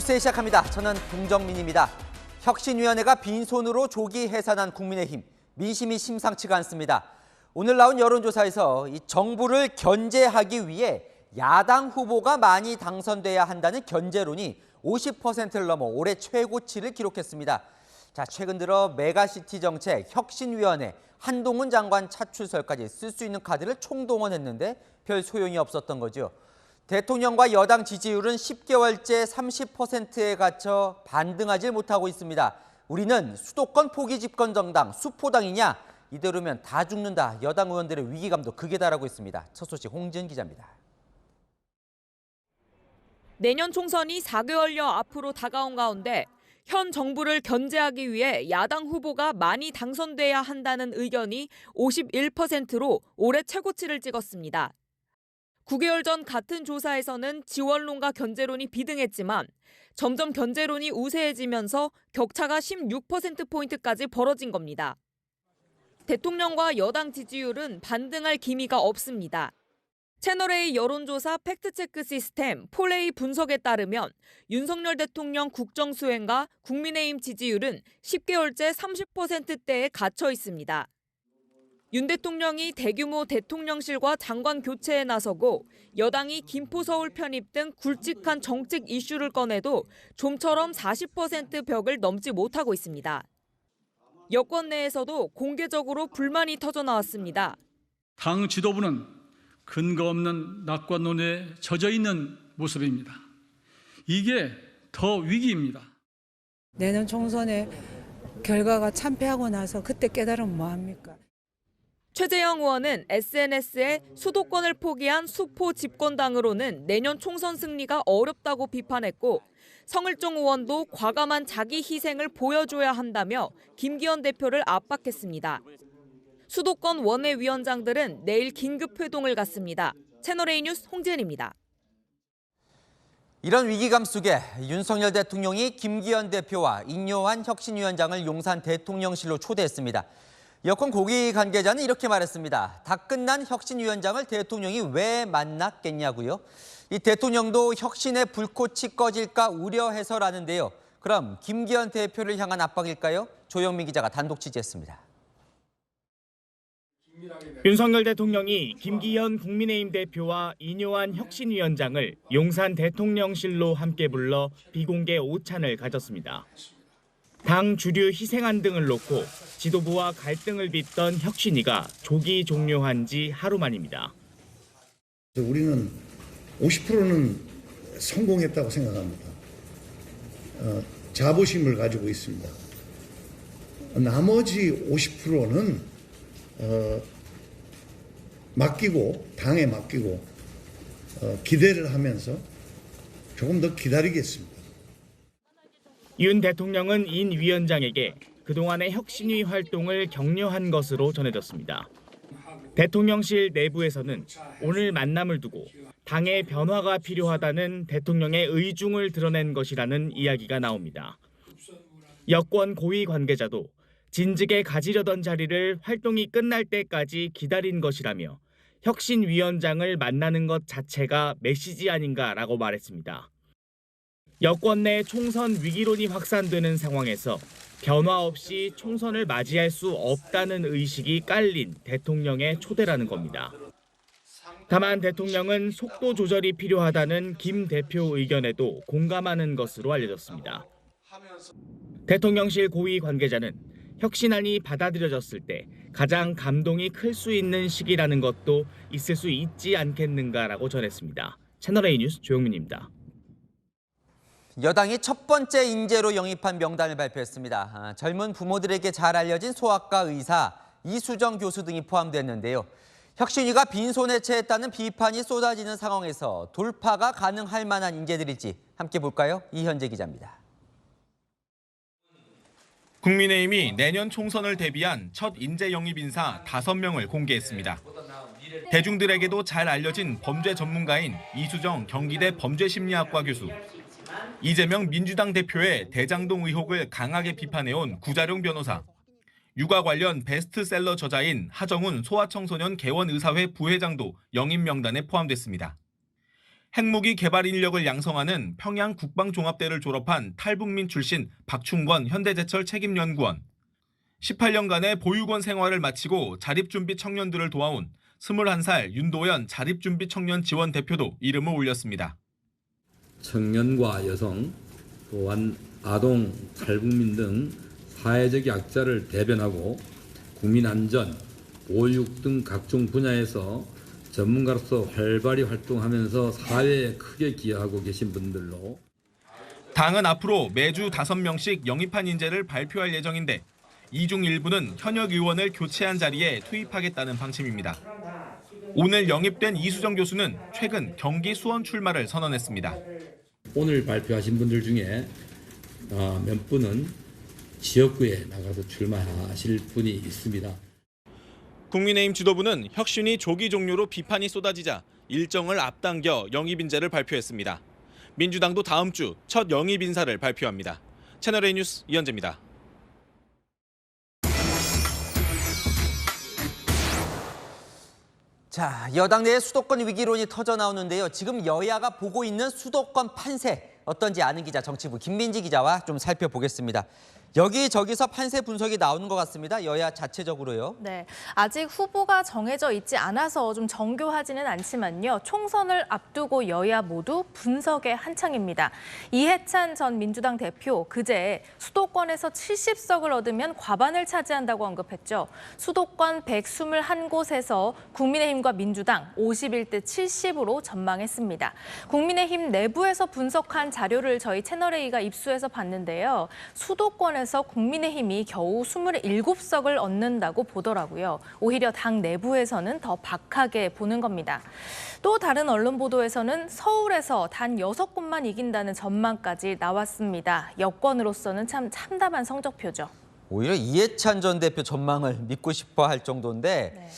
뉴스 시작합니다. 저는 동정민입니다. 혁신위원회가 빈손으로 조기 해산한 국민의힘. 민심이 심상치가 않습니다. 오늘 나온 여론조사에서 이 정부를 견제하기 위해 야당 후보가 많이 당선돼야 한다는 견제론이 50%를 넘어 올해 최고치를 기록했습니다. 자, 최근 들어 메가시티 정책, 혁신위원회, 한동훈 장관 차출설까지 쓸 수 있는 카드를 총동원했는데 별 소용이 없었던 거죠. 대통령과 여당 지지율은 10개월째 30%에 갇혀 반등하지 못하고 있습니다. 우리는 수도권 포기 집권 정당, 수포당이냐? 이대로면 다 죽는다. 여당 의원들의 위기감도 극에 달하고 있습니다. 첫 소식 홍지은 기자입니다. 내년 총선이 4개월여 앞으로 다가온 가운데 현 정부를 견제하기 위해 야당 후보가 많이 당선돼야 한다는 의견이 51%로 올해 최고치를 찍었습니다. 9개월 전 같은 조사에서는 지원론과 견제론이 비등했지만 점점 견제론이 우세해지면서 격차가 16%포인트까지 벌어진 겁니다. 대통령과 여당 지지율은 반등할 기미가 없습니다. 채널A 여론조사 팩트체크 시스템 폴레이 분석에 따르면 윤석열 대통령 국정수행과 국민의힘 지지율은 10개월째 30%대에 갇혀 있습니다. 윤 대통령이 대규모 대통령실과 장관 교체에 나서고 여당이 김포 서울 편입 등 굵직한 정책 이슈를 꺼내도 좀처럼 40% 벽을 넘지 못하고 있습니다. 여권 내에서도 공개적으로 불만이 터져나왔습니다. 당 지도부는 근거 없는 낙관론에 젖어 있는 모습입니다. 이게 더 위기입니다. 내년 총선의 결과가 참패하고 나서 그때 깨달으면 뭐합니까? 최재형 의원은 SNS에 수도권을 포기한 수포 집권당으로는 내년 총선 승리가 어렵다고 비판했고 성일종 의원도 과감한 자기 희생을 보여줘야 한다며 김기현 대표를 압박했습니다. 수도권 원외위원장들은 내일 긴급 회동을 갖습니다. 채널A 뉴스 홍지은입니다. 이런 위기감 속에 윤석열 대통령이 김기현 대표와 인요한 혁신위원장을 용산 대통령실로 초대했습니다. 여권 고위 관계자는 이렇게 말했습니다. 다 끝난 혁신위원장을 대통령이 왜 만났겠냐고요? 이 대통령도 혁신의 불꽃이 꺼질까 우려해서라는데요. 그럼 김기현 대표를 향한 압박일까요? 조영민 기자가 단독 취재했습니다. 윤석열 대통령이 김기현 국민의힘 대표와 인요한 혁신위원장을 용산 대통령실로 함께 불러 비공개 오찬을 가졌습니다. 당 주류 희생안 등을 놓고 지도부와 갈등을 빚던 혁신위가 조기 종료한 지 하루 만입니다. 우리는 50%는 성공했다고 생각합니다. 자부심을 가지고 있습니다. 나머지 50%는 맡기고 당에 맡기고 기대를 하면서 조금 더 기다리겠습니다. 윤 대통령은 인 위원장에게 그동안의 혁신위 활동을 격려한 것으로 전해졌습니다. 대통령실 내부에서는 오늘 만남을 두고 당의 변화가 필요하다는 대통령의 의중을 드러낸 것이라는 이야기가 나옵니다. 여권 고위 관계자도 진즉에 가지려던 자리를 활동이 끝날 때까지 기다린 것이라며 혁신위원장을 만나는 것 자체가 메시지 아닌가라고 말했습니다. 여권 내 총선 위기론이 확산되는 상황에서 변화 없이 총선을 맞이할 수 없다는 의식이 깔린 대통령의 초대라는 겁니다. 다만 대통령은 속도 조절이 필요하다는 김 대표 의견에도 공감하는 것으로 알려졌습니다. 대통령실 고위 관계자는 혁신안이 받아들여졌을 때 가장 감동이 클 수 있는 시기라는 것도 있을 수 있지 않겠는가라고 전했습니다. 채널A 뉴스 조영민입니다. 여당이 첫 번째 인재로 영입한 명단을 발표했습니다. 젊은 부모들에게 잘 알려진 소아과 의사, 이수정 교수 등이 포함됐는데요. 혁신위가 빈손에 채했다는 비판이 쏟아지는 상황에서 돌파가 가능할 만한 인재들일지 함께 볼까요? 이현재 기자입니다. 국민의힘이 내년 총선을 대비한 첫 인재 영입 인사 5명을 공개했습니다. 대중들에게도 잘 알려진 범죄 전문가인 이수정 경기대 범죄심리학과 교수, 이재명 민주당 대표의 대장동 의혹을 강하게 비판해온 구자룡 변호사, 육아 관련 베스트셀러 저자인 하정훈 소아청소년 개원의사회 부회장도 영입 명단에 포함됐습니다. 핵무기 개발 인력을 양성하는 평양 국방종합대를 졸업한 탈북민 출신 박충권 현대제철 책임연구원, 18년간의 보육원 생활을 마치고 자립준비 청년들을 도와온 21살 윤도현 자립준비 청년 지원 대표도 이름을 올렸습니다. 청년과 여성, 또한 아동, 탈북민 등 사회적 약자를 대변하고 국민안전, 보육 등 각종 분야에서 전문가로서 활발히 활동하면서 사회에 크게 기여하고 계신 분들로 당은 앞으로 매주 5명씩 영입한 인재를 발표할 예정인데 이 중 일부는 현역 의원을 교체한 자리에 투입하겠다는 방침입니다. 오늘 영입된 이수정 교수는 최근 경기 수원 출마를 선언했습니다. 오늘 발표하신 분들 중에 몇 분은 지역구에 나가서 출마하실 분이 있습니다. 국민의힘 지도부는 혁신위 조기 종료로 비판이 쏟아지자 일정을 앞당겨 영입 인재를 발표했습니다. 민주당도 다음 주 첫 영입 인사를 발표합니다. 채널A 뉴스 이현재입니다. 자, 여당 내에 수도권 위기론이 터져 나오는데요. 지금 여야가 보고 있는 수도권 판세 어떤지 아는 기자 정치부 김민지 기자와 좀 살펴보겠습니다. 여기저기서 판세 분석이 나오는 것 같습니다. 여야 자체적으로요. 네, 아직 후보가 정해져 있지 않아서 좀 정교하지는 않지만요. 총선을 앞두고 여야 모두 분석에 한창입니다. 이해찬 전 민주당 대표 그제 수도권에서 70석을 얻으면 과반을 차지한다고 언급했죠. 수도권 121곳에서 국민의힘과 민주당 51대 70으로 전망했습니다. 국민의힘 내부에서 분석한 자료를 저희 채널A가 입수해서 봤는데요. 수도권에서 국민의힘이 겨우 27석을 얻는다고 보더라고요. 오히려 당 내부에서는 더 박하게 보는 겁니다. 또 다른 언론 보도에서는 서울에서 단 6곳만 이긴다는 전망까지 나왔습니다. 여권으로서는 참 참담한 성적표죠. 오히려 이해찬 전 대표 전망을 믿고 싶어 할 정도인데 네.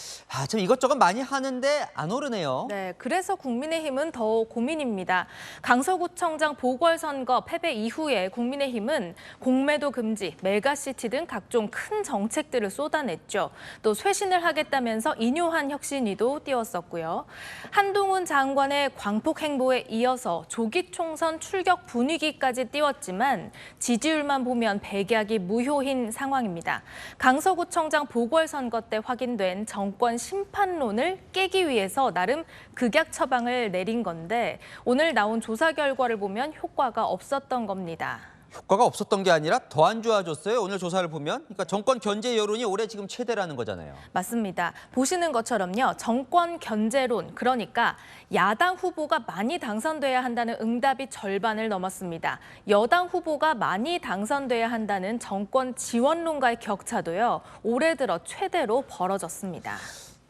좀 이것저것 많이 하는데 안 오르네요. 네, 그래서 국민의힘은 더 고민입니다. 강서구청장 보궐선거 패배 이후에 국민의힘은 공매도 금지, 메가시티 등 각종 큰 정책들을 쏟아냈죠. 또 쇄신을 하겠다면서 인요한 혁신위도 띄웠었고요. 한동훈 장관의 광폭 행보에 이어서 조기 총선 출격 분위기까지 띄웠지만 지지율만 보면 백약이 무효인 상황입니다. 강서구청장 보궐선거 때 확인된 정권 심판론을 깨기 위해서 나름 극약 처방을 내린 건데 오늘 나온 조사 결과를 보면 효과가 없었던 겁니다. 효과가 없었던 게 아니라 더 안 좋아졌어요. 오늘 조사를 보면. 그러니까 정권 견제 여론이 올해 지금 최대라는 거잖아요. 맞습니다. 보시는 것처럼요. 정권 견제론, 그러니까 야당 후보가 많이 당선돼야 한다는 응답이 절반을 넘었습니다. 여당 후보가 많이 당선돼야 한다는 정권 지원론과의 격차도요. 올해 들어 최대로 벌어졌습니다.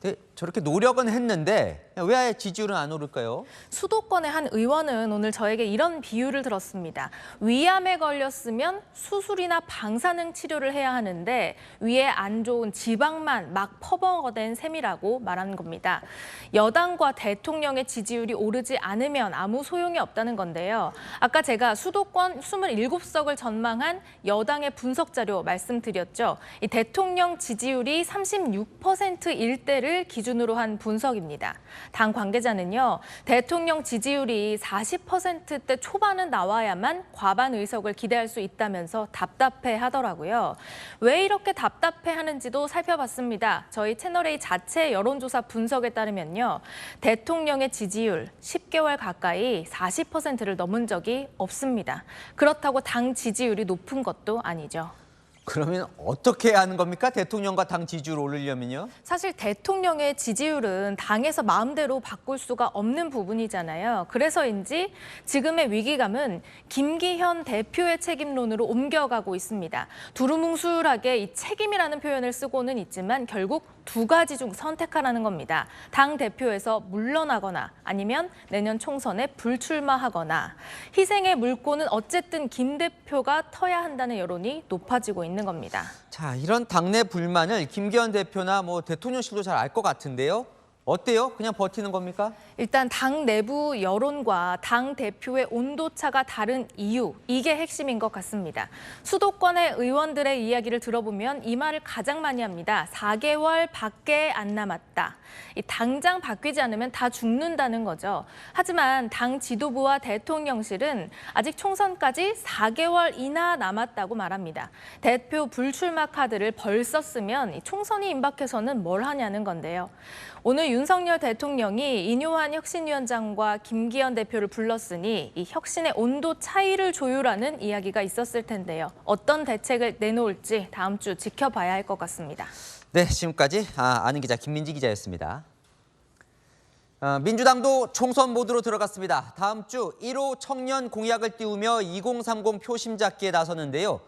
네, 저렇게 노력은 했는데 왜 지지율은 안 오를까요? 수도권의 한 의원은 오늘 저에게 이런 비유를 들었습니다. 위암에 걸렸으면 수술이나 방사능 치료를 해야 하는데 위에 안 좋은 지방만 막 퍼먹어댄 셈이라고 말한 겁니다. 여당과 대통령의 지지율이 오르지 않으면 아무 소용이 없다는 건데요. 아까 제가 수도권 27석을 전망한 여당의 분석 자료 말씀드렸죠. 이 대통령 지지율이 36%일 때를 기준으로 한 분석입니다. 당 관계자는요, 대통령 지지율이 40%대 초반은 나와야만 과반 의석을 기대할 수 있다면서 답답해 하더라고요. 왜 이렇게 답답해 하는지도 살펴봤습니다. 저희 채널A 자체 여론조사 분석에 따르면요, 대통령의 지지율 10개월 가까이 40%를 넘은 적이 없습니다. 그렇다고 당 지지율이 높은 것도 아니죠. 그러면 어떻게 하는 겁니까? 대통령과 당 지지율 올리려면요? 사실 대통령의 지지율은 당에서 마음대로 바꿀 수가 없는 부분이잖아요. 그래서인지 지금의 위기감은 김기현 대표의 책임론으로 옮겨가고 있습니다. 두루뭉술하게 이 책임이라는 표현을 쓰고는 있지만 결국 두 가지 중 선택하라는 겁니다. 당 대표에서 물러나거나 아니면 내년 총선에 불출마하거나. 희생의 물꼬는 어쨌든 김 대표가 터야 한다는 여론이 높아지고 있는 겁니다. 자, 이런 당내 불만을 김기현 대표나 대통령실도 잘 알 것 같은데요. 어때요? 그냥 버티는 겁니까? 일단 당 내부 여론과 당 대표의 온도차가 다른 이유, 이게 핵심인 것 같습니다. 수도권의 의원들의 이야기를 들어보면 이 말을 가장 많이 합니다. 4개월 밖에 안 남았다. 당장 바뀌지 않으면 다 죽는다는 거죠. 하지만 당 지도부와 대통령실은 아직 총선까지 4개월이나 남았다고 말합니다. 대표 불출마 카드를 벌써 쓰면 총선이 임박해서는 뭘 하냐는 건데요. 오늘 윤석열 대통령이 인요한 혁신위원장과 김기현 대표를 불렀으니 이 혁신의 온도 차이를 조율하는 이야기가 있었을 텐데요. 어떤 대책을 내놓을지 다음 주 지켜봐야 할 것 같습니다. 네, 지금까지 아는 기자 김민지 기자였습니다. 민주당도 총선 모드로 들어갔습니다. 다음 주 1호 청년 공약을 띄우며 2030 표심 잡기에 나서는데요.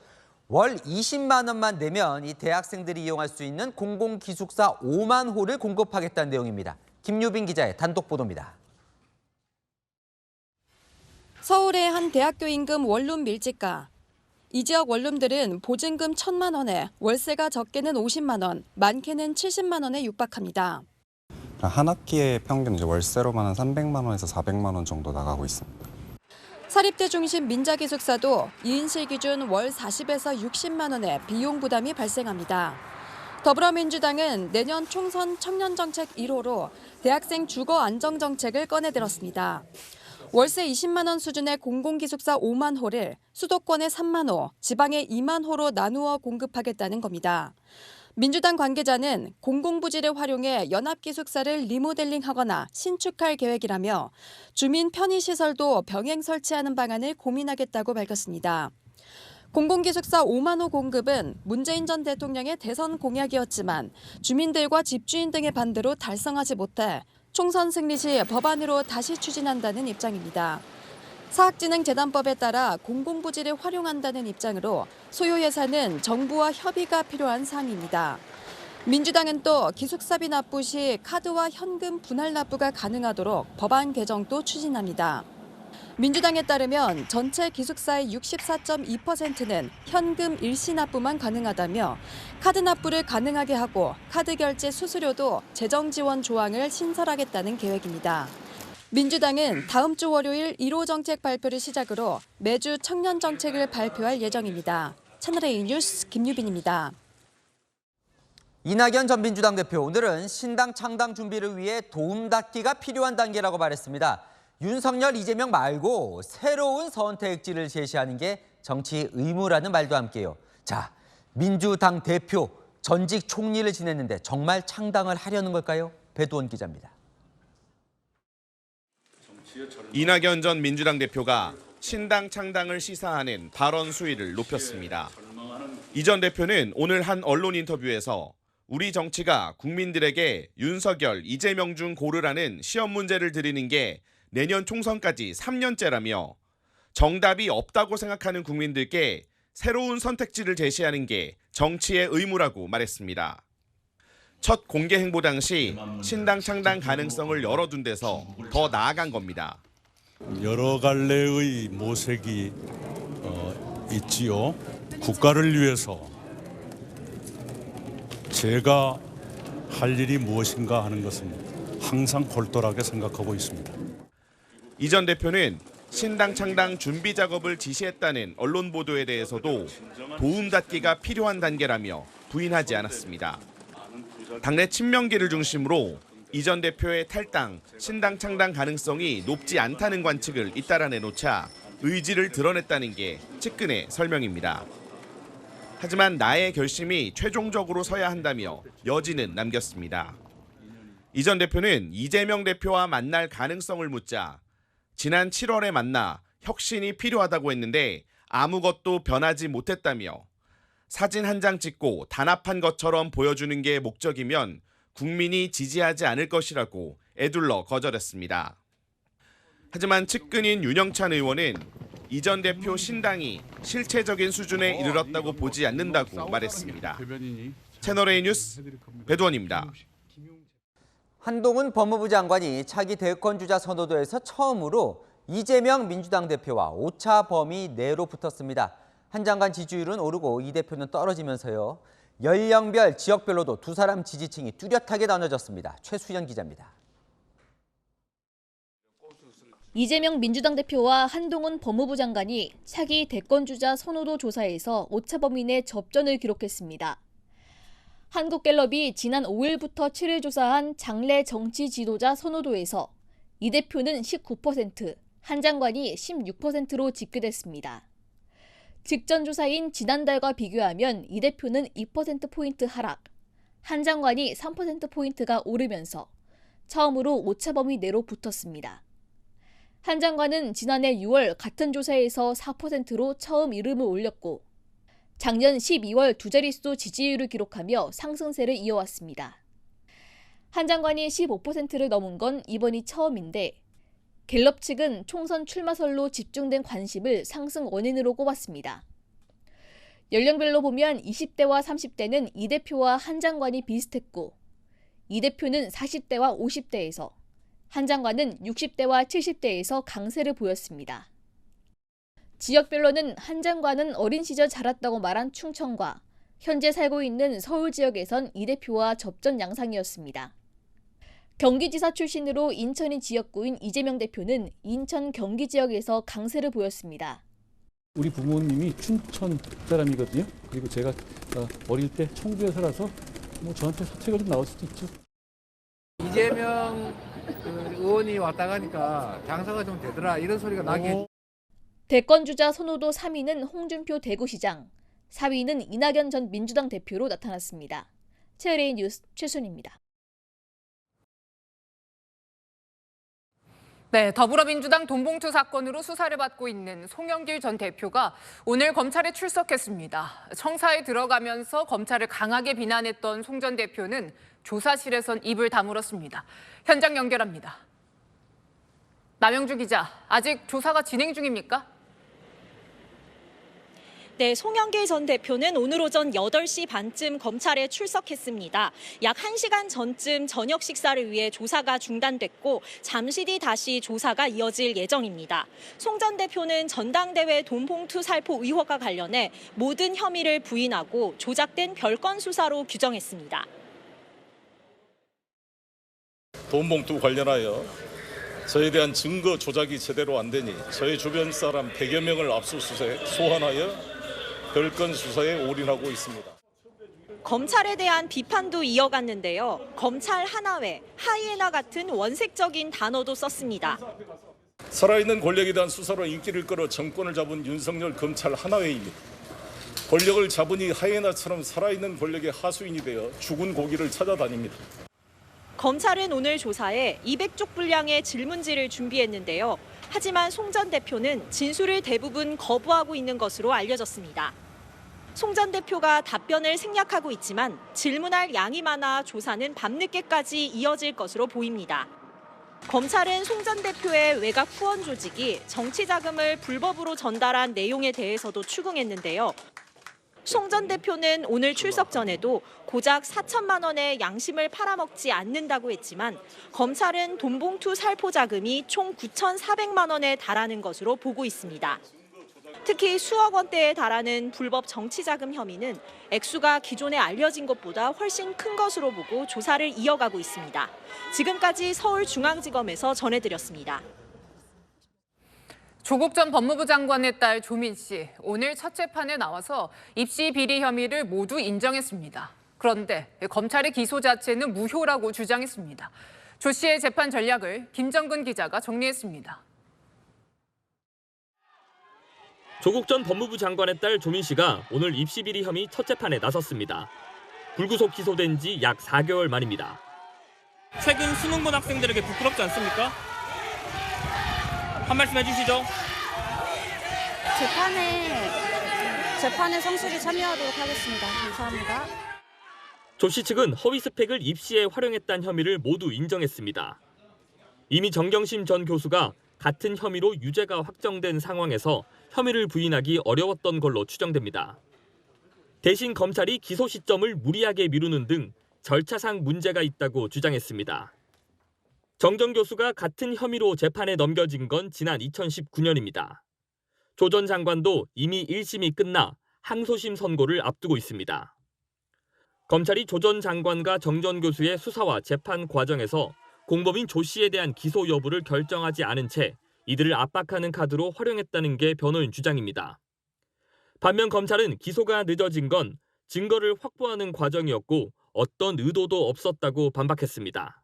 월 20만 원만 내면 이 대학생들이 이용할 수 있는 공공기숙사 5만 호를 공급하겠다는 내용입니다. 김유빈 기자의 단독 보도입니다. 서울의 한 대학교 임금 원룸 밀집가. 이 지역 원룸들은 보증금 1,000만 원에 월세가 적게는 50만 원, 많게는 70만 원에 육박합니다. 한 학기에 평균 이제 월세로만 한 300만 원에서 400만 원 정도 나가고 있습니다. 사립대 중심 민자기숙사도 2인실 기준 월 40에서 60만 원의 비용 부담이 발생합니다. 더불어민주당은 내년 총선 청년정책 1호로 대학생 주거 안정정책을 꺼내들었습니다. 월세 20만 원 수준의 공공기숙사 5만 호를 수도권에 3만 호, 지방에 2만 호로 나누어 공급하겠다는 겁니다. 민주당 관계자는 공공부지를 활용해 연합기숙사를 리모델링하거나 신축할 계획이라며 주민 편의시설도 병행 설치하는 방안을 고민하겠다고 밝혔습니다. 공공기숙사 5만 호 공급은 문재인 전 대통령의 대선 공약이었지만 주민들과 집주인 등의 반대로 달성하지 못해 총선 승리 시 법안으로 다시 추진한다는 입장입니다. 사학진흥재단법에 따라 공공부지를 활용한다는 입장으로 소요 예산은 정부와 협의가 필요한 사항입니다. 민주당은 또 기숙사비 납부 시 카드와 현금 분할 납부가 가능하도록 법안 개정도 추진합니다. 민주당에 따르면 전체 기숙사의 64.2%는 현금 일시 납부만 가능하다며 카드 납부를 가능하게 하고 카드 결제 수수료도 재정 지원 조항을 신설하겠다는 계획입니다. 민주당은 다음 주 월요일 1호 정책 발표를 시작으로 매주 청년 정책을 발표할 예정입니다. 채널A 뉴스 김유빈입니다. 이낙연 전 민주당 대표, 오늘은 신당 창당 준비를 위해 도움닫기가 필요한 단계라고 말했습니다. 윤석열, 이재명 말고 새로운 선택지를 제시하는 게 정치 의무라는 말도 함께요. 자, 민주당 대표 전직 총리를 지냈는데 정말 창당을 하려는 걸까요? 배두원 기자입니다. 이낙연 전 민주당 대표가 신당 창당을 시사하는 발언 수위를 높였습니다. 이 전 대표는 오늘 한 언론 인터뷰에서 우리 정치가 국민들에게 윤석열, 이재명 중 고르라는 시험 문제를 드리는 게 내년 총선까지 3년째라며 정답이 없다고 생각하는 국민들께 새로운 선택지를 제시하는 게 정치의 의무라고 말했습니다. 첫 공개 행보 당시 신당 창당 가능성을 열어둔 데서 더 나아간 겁니다. 여러 갈래의 모색이 있지요. 국가를 위해서 제가 할 일이 무엇인가 하는 것은 항상 골똘하게 생각하고 있습니다. 이 전 대표는 신당 창당 준비 작업을 지시했다는 언론 보도에 대해서도 도움닫기가 필요한 단계라며 부인하지 않았습니다. 당내 친명계를 중심으로 이 전 대표의 탈당, 신당 창당 가능성이 높지 않다는 관측을 잇따라 내놓자 의지를 드러냈다는 게 측근의 설명입니다. 하지만 나의 결심이 최종적으로 서야 한다며 여지는 남겼습니다. 이 전 대표는 이재명 대표와 만날 가능성을 묻자 지난 7월에 만나 혁신이 필요하다고 했는데 아무것도 변하지 못했다며 사진 한 장 찍고 단합한 것처럼 보여주는 게 목적이면 국민이 지지하지 않을 것이라고 애둘러 거절했습니다. 하지만 측근인 윤영찬 의원은 이 전 대표 신당이 실체적인 수준에 이르렀다고 보지 않는다고 말했습니다. 채널A 뉴스 배두원입니다. 한동훈 법무부 장관이 차기 대권주자 선호도에서 처음으로 이재명 민주당 대표와 오차 범위 내로 붙었습니다. 한 장관 지지율은 오르고 이 대표는 떨어지면서요. 연령별, 지역별로도 두 사람 지지층이 뚜렷하게 나눠졌습니다. 최수연 기자입니다. 이재명 민주당 대표와 한동훈 법무부 장관이 차기 대권주자 선호도 조사에서 오차범위 접전을 기록했습니다. 한국갤럽이 지난 5일부터 7일 조사한 장래 정치 지도자 선호도에서 이 대표는 19%, 한 장관이 16%로 집계됐습니다. 직전 조사인 지난달과 비교하면 이 대표는 2%포인트 하락, 한 장관이 3%포인트가 오르면서 처음으로 오차범위 내로 붙었습니다. 한 장관은 지난해 6월 같은 조사에서 4%로 처음 이름을 올렸고 작년 12월 두 자릿수 지지율을 기록하며 상승세를 이어왔습니다. 한 장관이 15%를 넘은 건 이번이 처음인데 갤럽 측은 총선 출마설로 집중된 관심을 상승 원인으로 꼽았습니다. 연령별로 보면 20대와 30대는 이 대표와 한 장관이 비슷했고 이 대표는 40대와 50대에서 한 장관은 60대와 70대에서 강세를 보였습니다. 지역별로는 한 장관은 어린 시절 자랐다고 말한 충청과 현재 살고 있는 서울 지역에선 이 대표와 접전 양상이었습니다. 경기지사 출신으로 인천이 지역구인 이재명 대표는 인천 경기 지역에서 강세를 보였습니다. 우리 부모님이 춘천 사람이거든요. 그리고 제가 어릴 때 청주에 살아서 저한테 사채가 좀 나올 수도 있죠. 이재명 의원이 왔다 가니까 장사가 좀 되더라 이런 소리가 나게. 대권주자 선호도 3위는 홍준표 대구시장, 4위는 이낙연 전 민주당 대표로 나타났습니다. 최을의 뉴스 최순입니다. 네, 더불어민주당 돈봉투 사건으로 수사를 받고 있는 송영길 전 대표가 오늘 검찰에 출석했습니다. 청사에 들어가면서 검찰을 강하게 비난했던 송 전 대표는 조사실에선 입을 다물었습니다. 현장 연결합니다. 남영주 기자, 아직 조사가 진행 중입니까? 네, 송영길 전 대표는 오늘 오전 8시 반쯤 검찰에 출석했습니다. 약 1시간 전쯤 저녁 식사를 위해 조사가 중단됐고 잠시 뒤 다시 조사가 이어질 예정입니다. 송 전 대표는 전당대회 돈봉투 살포 의혹과 관련해 모든 혐의를 부인하고 조작된 별건 수사로 규정했습니다. 돈봉투 관련하여 저에 대한 증거 조작이 제대로 안 되니 저희 주변 사람 100여 명을 압수수색, 소환하여 별건 수사에 올인하고 있습니다. 검찰에 대한 비판도 이어갔는데요. 검찰 하나회, 하이에나 같은 원색적인 단어도 썼습니다. 살아있는 권력에 대한 수사로 인기를 끌어 정권을 잡은 윤석열 검찰 하나회입니다. 권력을 잡으니 하이에나처럼 살아있는 권력의 하수인이 되어 죽은 고기를 찾아다닙니다. 검찰은 오늘 조사에 200쪽 분량의 질문지를 준비했는데요. 하지만 송 전 대표는 진술을 대부분 거부하고 있는 것으로 알려졌습니다. 송 전 대표가 답변을 생략하고 있지만 질문할 양이 많아 조사는 밤늦게까지 이어질 것으로 보입니다. 검찰은 송 전 대표의 외곽 후원 조직이 정치 자금을 불법으로 전달한 내용에 대해서도 추궁했는데요. 송 전 대표는 오늘 출석 전에도 고작 4천만 원의 양심을 팔아먹지 않는다고 했지만 검찰은 돈봉투 살포 자금이 총 9,400만 원에 달하는 것으로 보고 있습니다. 특히 수억 원대에 달하는 불법 정치 자금 혐의는 액수가 기존에 알려진 것보다 훨씬 큰 것으로 보고 조사를 이어가고 있습니다. 지금까지 서울중앙지검에서 전해드렸습니다. 조국 전 법무부 장관의 딸 조민 씨, 오늘 첫 재판에 나와서 입시 비리 혐의를 모두 인정했습니다. 그런데 검찰의 기소 자체는 무효라고 주장했습니다. 조 씨의 재판 전략을 김정근 기자가 정리했습니다. 조국 전 법무부 장관의 딸 조민 씨가 오늘 입시 비리 혐의 첫 재판에 나섰습니다. 불구속 기소된 지 약 4개월 만입니다. 최근 수능 본 학생들에게 부끄럽지 않습니까? 한 말씀 해주시죠. 재판에 성실히 참여하도록 하겠습니다. 감사합니다. 조 씨 측은 허위 스펙을 입시에 활용했다는 혐의를 모두 인정했습니다. 이미 정경심 전 교수가 같은 혐의로 유죄가 확정된 상황에서 혐의를 부인하기 어려웠던 걸로 추정됩니다. 대신 검찰이 기소 시점을 무리하게 미루는 등 절차상 문제가 있다고 주장했습니다. 정 전 교수가 같은 혐의로 재판에 넘겨진 건 지난 2019년입니다. 조 전 장관도 이미 1심이 끝나 항소심 선고를 앞두고 있습니다. 검찰이 조 전 장관과 정 전 교수의 수사와 재판 과정에서 공범인 조 씨에 대한 기소 여부를 결정하지 않은 채 이들을 압박하는 카드로 활용했다는 게 변호인 주장입니다. 반면 검찰은 기소가 늦어진 건 증거를 확보하는 과정이었고 어떤 의도도 없었다고 반박했습니다.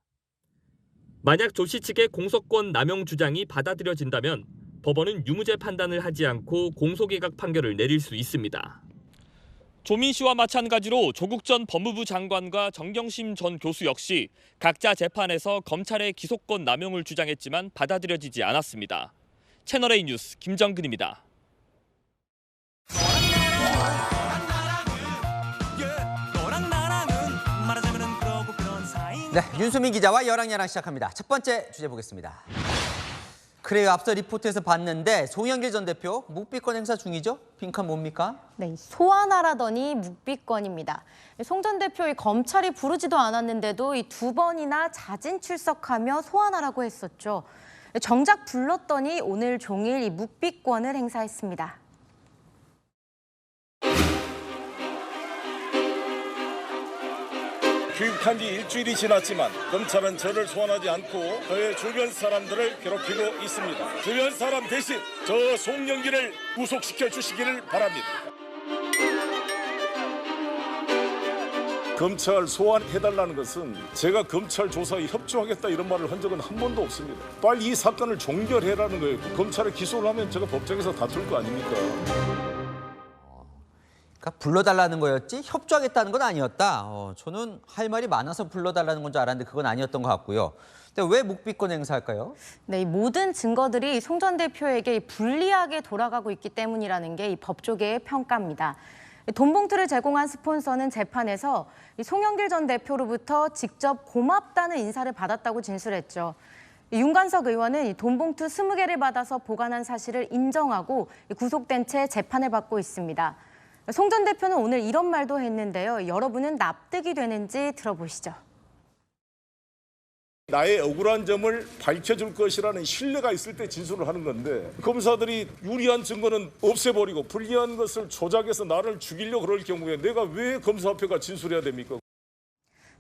만약 조 씨 측의 공소권 남용 주장이 받아들여진다면 법원은 유무죄 판단을 하지 않고 공소기각 판결을 내릴 수 있습니다. 조민 씨와 마찬가지로 조국 전 법무부 장관과 정경심 전 교수 역시 각자 재판에서 검찰의 기소권 남용을 주장했지만 받아들여지지 않았습니다. 채널A 뉴스 김정근입니다. 네, 윤수민 기자와 여랑야랑 시작합니다. 첫 번째 주제 보겠습니다. 그래요, 앞서 리포트에서 봤는데 송영길 전 대표 묵비권 행사 중이죠? 빈칸 뭡니까? 네, 소환하라더니 묵비권입니다. 송 전 대표의 검찰이 부르지도 않았는데도 이 2번이나 자진 출석하며 소환하라고 했었죠. 정작 불렀더니 오늘 종일 이 묵비권을 행사했습니다. 귀국한 지 일주일이 지났지만 검찰은 저를 소환하지 않고 저의 주변 사람들을 괴롭히고 있습니다. 주변 사람 대신 저 송영길을 구속시켜 주시기를 바랍니다. 검찰 소환해달라는 것은 제가 검찰 조사에 협조하겠다 이런 말을 한 적은 한 번도 없습니다. 빨리 이 사건을 종결해라는 거예요. 검찰에 기소를 하면 제가 법정에서 다툴 거 아닙니까? 그러니까 불러달라는 거였지 협조하겠다는 건 아니었다. 저는 할 말이 많아서 불러달라는 건 줄 알았는데 그건 아니었던 것 같고요. 근데 왜 묵비권 행사할까요? 네, 이 모든 증거들이 송 전 대표에게 불리하게 돌아가고 있기 때문이라는 게 이 법조계의 평가입니다. 돈봉투를 제공한 스폰서는 재판에서 송영길 전 대표로부터 직접 고맙다는 인사를 받았다고 진술했죠. 윤관석 의원은 돈봉투 20개를 받아서 보관한 사실을 인정하고 구속된 채 재판을 받고 있습니다. 송 전 대표는 오늘 이런 말도 했는데요. 여러분은 납득이 되는지 들어보시죠. 나의 억울한 점을 밝혀줄 것이라는 신뢰가 있을 때 진술을 하는 건데 검사들이 유리한 증거는 없애버리고 불리한 것을 조작해서 나를 죽이려고 그럴 경우에 내가 왜 검사 앞에 가 진술해야 됩니까?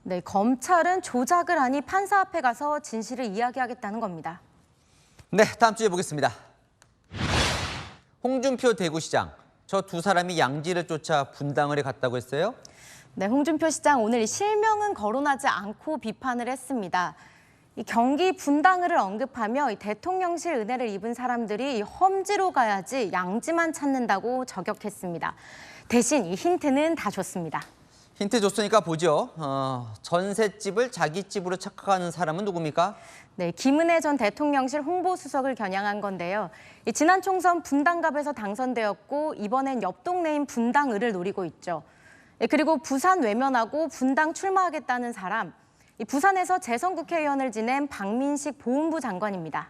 네, 검찰은 조작을 하니 판사 앞에 가서 진실을 이야기하겠다는 겁니다. 네, 다음 주에 보겠습니다. 홍준표 대구시장. 저 두 사람이 양지를 쫓아 분당을 갔다고 했어요? 네, 홍준표 시장 오늘 실명은 거론하지 않고 비판을 했습니다. 이 경기 분당을을 언급하며 이 대통령실 은혜를 입은 사람들이 험지로 가야지 양지만 찾는다고 저격했습니다. 대신 이 힌트는 다 줬습니다. 힌트 줬으니까 보죠. 전셋집을 자기 집으로 착각하는 사람은 누굽니까? 네, 김은혜 전 대통령실 홍보수석을 겨냥한 건데요. 지난 총선 분당갑에서 당선되었고 이번엔 옆 동네인 분당을을 노리고 있죠. 그리고 부산 외면하고 분당 출마하겠다는 사람, 부산에서 재선국회의원을 지낸 박민식 보훈부 장관입니다.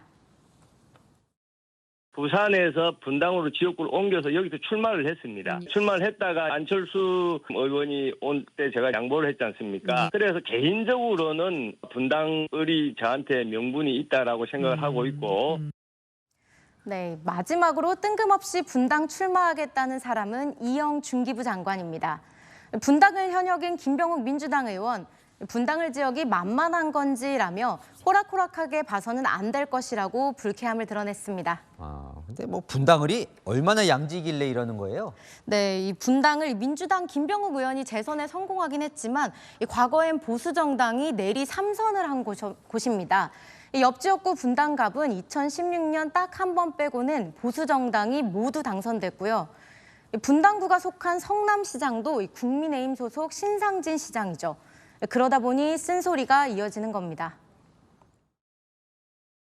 부산에서 분당으로 지역구를 옮겨서 여기서 출마를 했습니다. 출마를 했다가 안철수 의원이 온 때 제가 양보를 했지 않습니까? 그래서 개인적으로는 분당을이 저한테 명분이 있다라고 생각을 하고 있고. 네, 마지막으로 뜬금없이 분당 출마하겠다는 사람은 이영 중기부 장관입니다. 분당을 현역인 김병욱 민주당 의원, 분당을 지역이 만만한 건지라며 호락호락하게 봐서는 안 될 것이라고 불쾌함을 드러냈습니다. 근데 뭐 분당을이 얼마나 양지길래 이러는 거예요? 네, 이 분당을 민주당 김병욱 의원이 재선에 성공하긴 했지만 과거엔 보수 정당이 내리 3선을 한 곳입니다. 옆 지역구 분당갑은 2016년 딱 한 번 빼고는 보수 정당이 모두 당선됐고요. 분당구가 속한 성남시장도 국민의힘 소속 신상진 시장이죠. 그러다 보니 쓴소리가 이어지는 겁니다.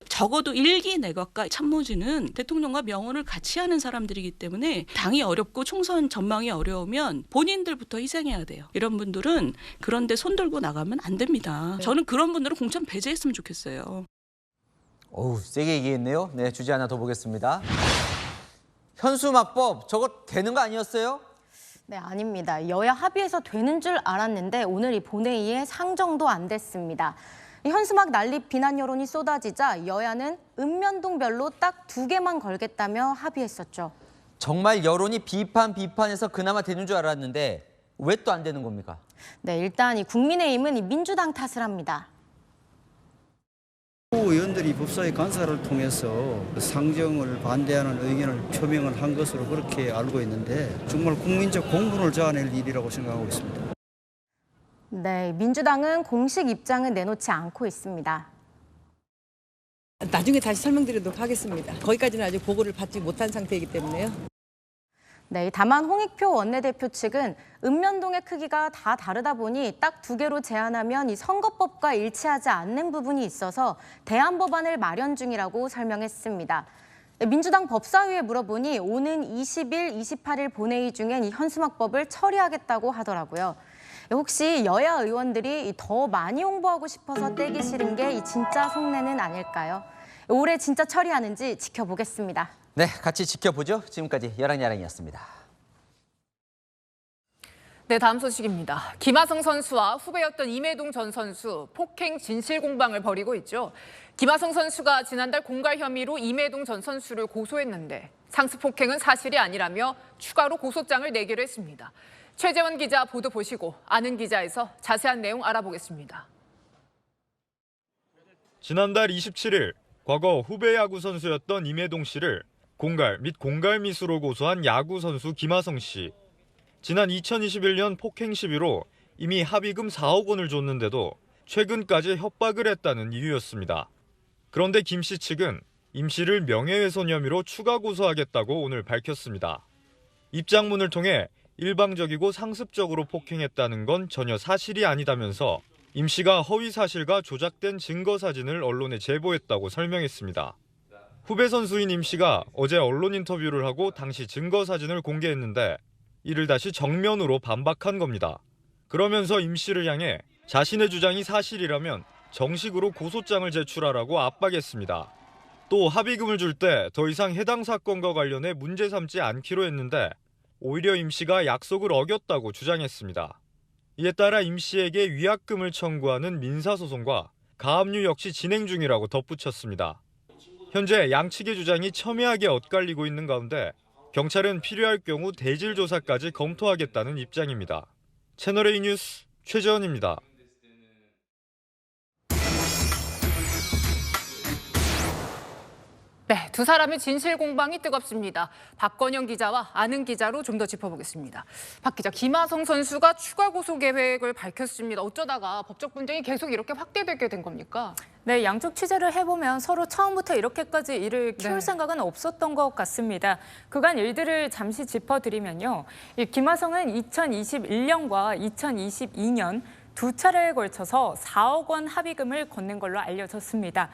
적어도 1기 내각과 참모진은 대통령과 명운을 같이 하는 사람들이기 때문에 당이 어렵고 총선 전망이 어려우면 본인들부터 희생해야 돼요. 이런 분들은 그런데 손들고 나가면 안 됩니다. 저는 그런 분들은 공천 배제했으면 좋겠어요. 어우, 세게 얘기했네요. 네, 주제 하나 더 보겠습니다. 현수막법 저거 되는 거 아니었어요? 네, 아닙니다. 여야 합의해서 되는 줄 알았는데 오늘 이 본회의에 상정도 안 됐습니다. 현수막 난립 비난 여론이 쏟아지자 여야는 읍면동별로 딱 2개만 걸겠다며 합의했었죠. 정말 여론이 비판해서 그나마 되는 줄 알았는데 왜 또 안 되는 겁니까? 네, 일단 이 국민의힘은 이 민주당 탓을 합니다. 의원들이 법사위 간사를 통해서 상정을 반대하는 의견을 표명을 한 것으로 그렇게 알고 있는데 정말 국민적 공분을 자아낼 일이라고 생각하고 있습니다. 네, 민주당은 공식 입장을 내놓지 않고 있습니다. 나중에 다시 설명드리도록 하겠습니다. 거기까지는 아직 보고를 받지 못한 상태이기 때문에요. 네, 다만 홍익표 원내대표 측은 읍면동의 크기가 다 다르다 보니 딱 2개로 제한하면 이 선거법과 일치하지 않는 부분이 있어서 대안 법안을 마련 중이라고 설명했습니다. 민주당 법사위에 물어보니 오는 20일, 28일 본회의 중엔 이 현수막법을 처리하겠다고 하더라고요. 혹시 여야 의원들이 더 많이 홍보하고 싶어서 떼기 싫은 게 이 진짜 속내는 아닐까요? 올해 진짜 처리하는지 지켜보겠습니다. 네, 같이 지켜보죠. 지금까지 여랑야랑이었습니다. 네, 다음 소식입니다. 김하성 선수와 후배였던 임혜동 전 선수 폭행 진실 공방을 벌이고 있죠. 김하성 선수가 지난달 공갈 혐의로 임혜동 전 선수를 고소했는데 상습 폭행은 사실이 아니라며 추가로 고소장을 내기로 했습니다. 최재원 기자 보도 보시고 아는 기자에서 자세한 내용 알아보겠습니다. 지난달 27일 과거 후배 야구 선수였던 임혜동 씨를 공갈 및 공갈 미수로 고소한 야구 선수 김하성 씨. 지난 2021년 폭행 시비로 이미 합의금 4억 원을 줬는데도 최근까지 협박을 했다는 이유였습니다. 그런데 김 씨 측은 임 씨를 명예훼손 혐의로 추가 고소하겠다고 오늘 밝혔습니다. 입장문을 통해 일방적이고 상습적으로 폭행했다는 건 전혀 사실이 아니다면서 임 씨가 허위 사실과 조작된 증거 사진을 언론에 제보했다고 설명했습니다. 후배 선수인 임 씨가 어제 언론 인터뷰를 하고 당시 증거 사진을 공개했는데 이를 다시 정면으로 반박한 겁니다. 그러면서 임 씨를 향해 자신의 주장이 사실이라면 정식으로 고소장을 제출하라고 압박했습니다. 또 합의금을 줄 때 더 이상 해당 사건과 관련해 문제 삼지 않기로 했는데 오히려 임 씨가 약속을 어겼다고 주장했습니다. 이에 따라 임 씨에게 위약금을 청구하는 민사소송과 가압류 역시 진행 중이라고 덧붙였습니다. 현재 양측의 주장이 첨예하게 엇갈리고 있는 가운데 경찰은 필요할 경우 대질 조사까지 검토하겠다는 입장입니다. 채널A 뉴스 최재원입니다. 네, 두 사람의 진실 공방이 뜨겁습니다. 박건영 기자와 아는 기자로 좀 더 짚어보겠습니다. 박 기자, 김하성 선수가 추가 고소 계획을 밝혔습니다. 어쩌다가 법적 분쟁이 계속 이렇게 확대되게 된 겁니까? 네, 양쪽 취재를 해보면 서로 처음부터 이렇게까지 일을 키울 생각은 없었던 것 같습니다. 그간 일들을 잠시 짚어드리면요. 이 김하성은 2021년과 2022년 두 차례에 걸쳐서 4억 원 합의금을 건넨 걸로 알려졌습니다.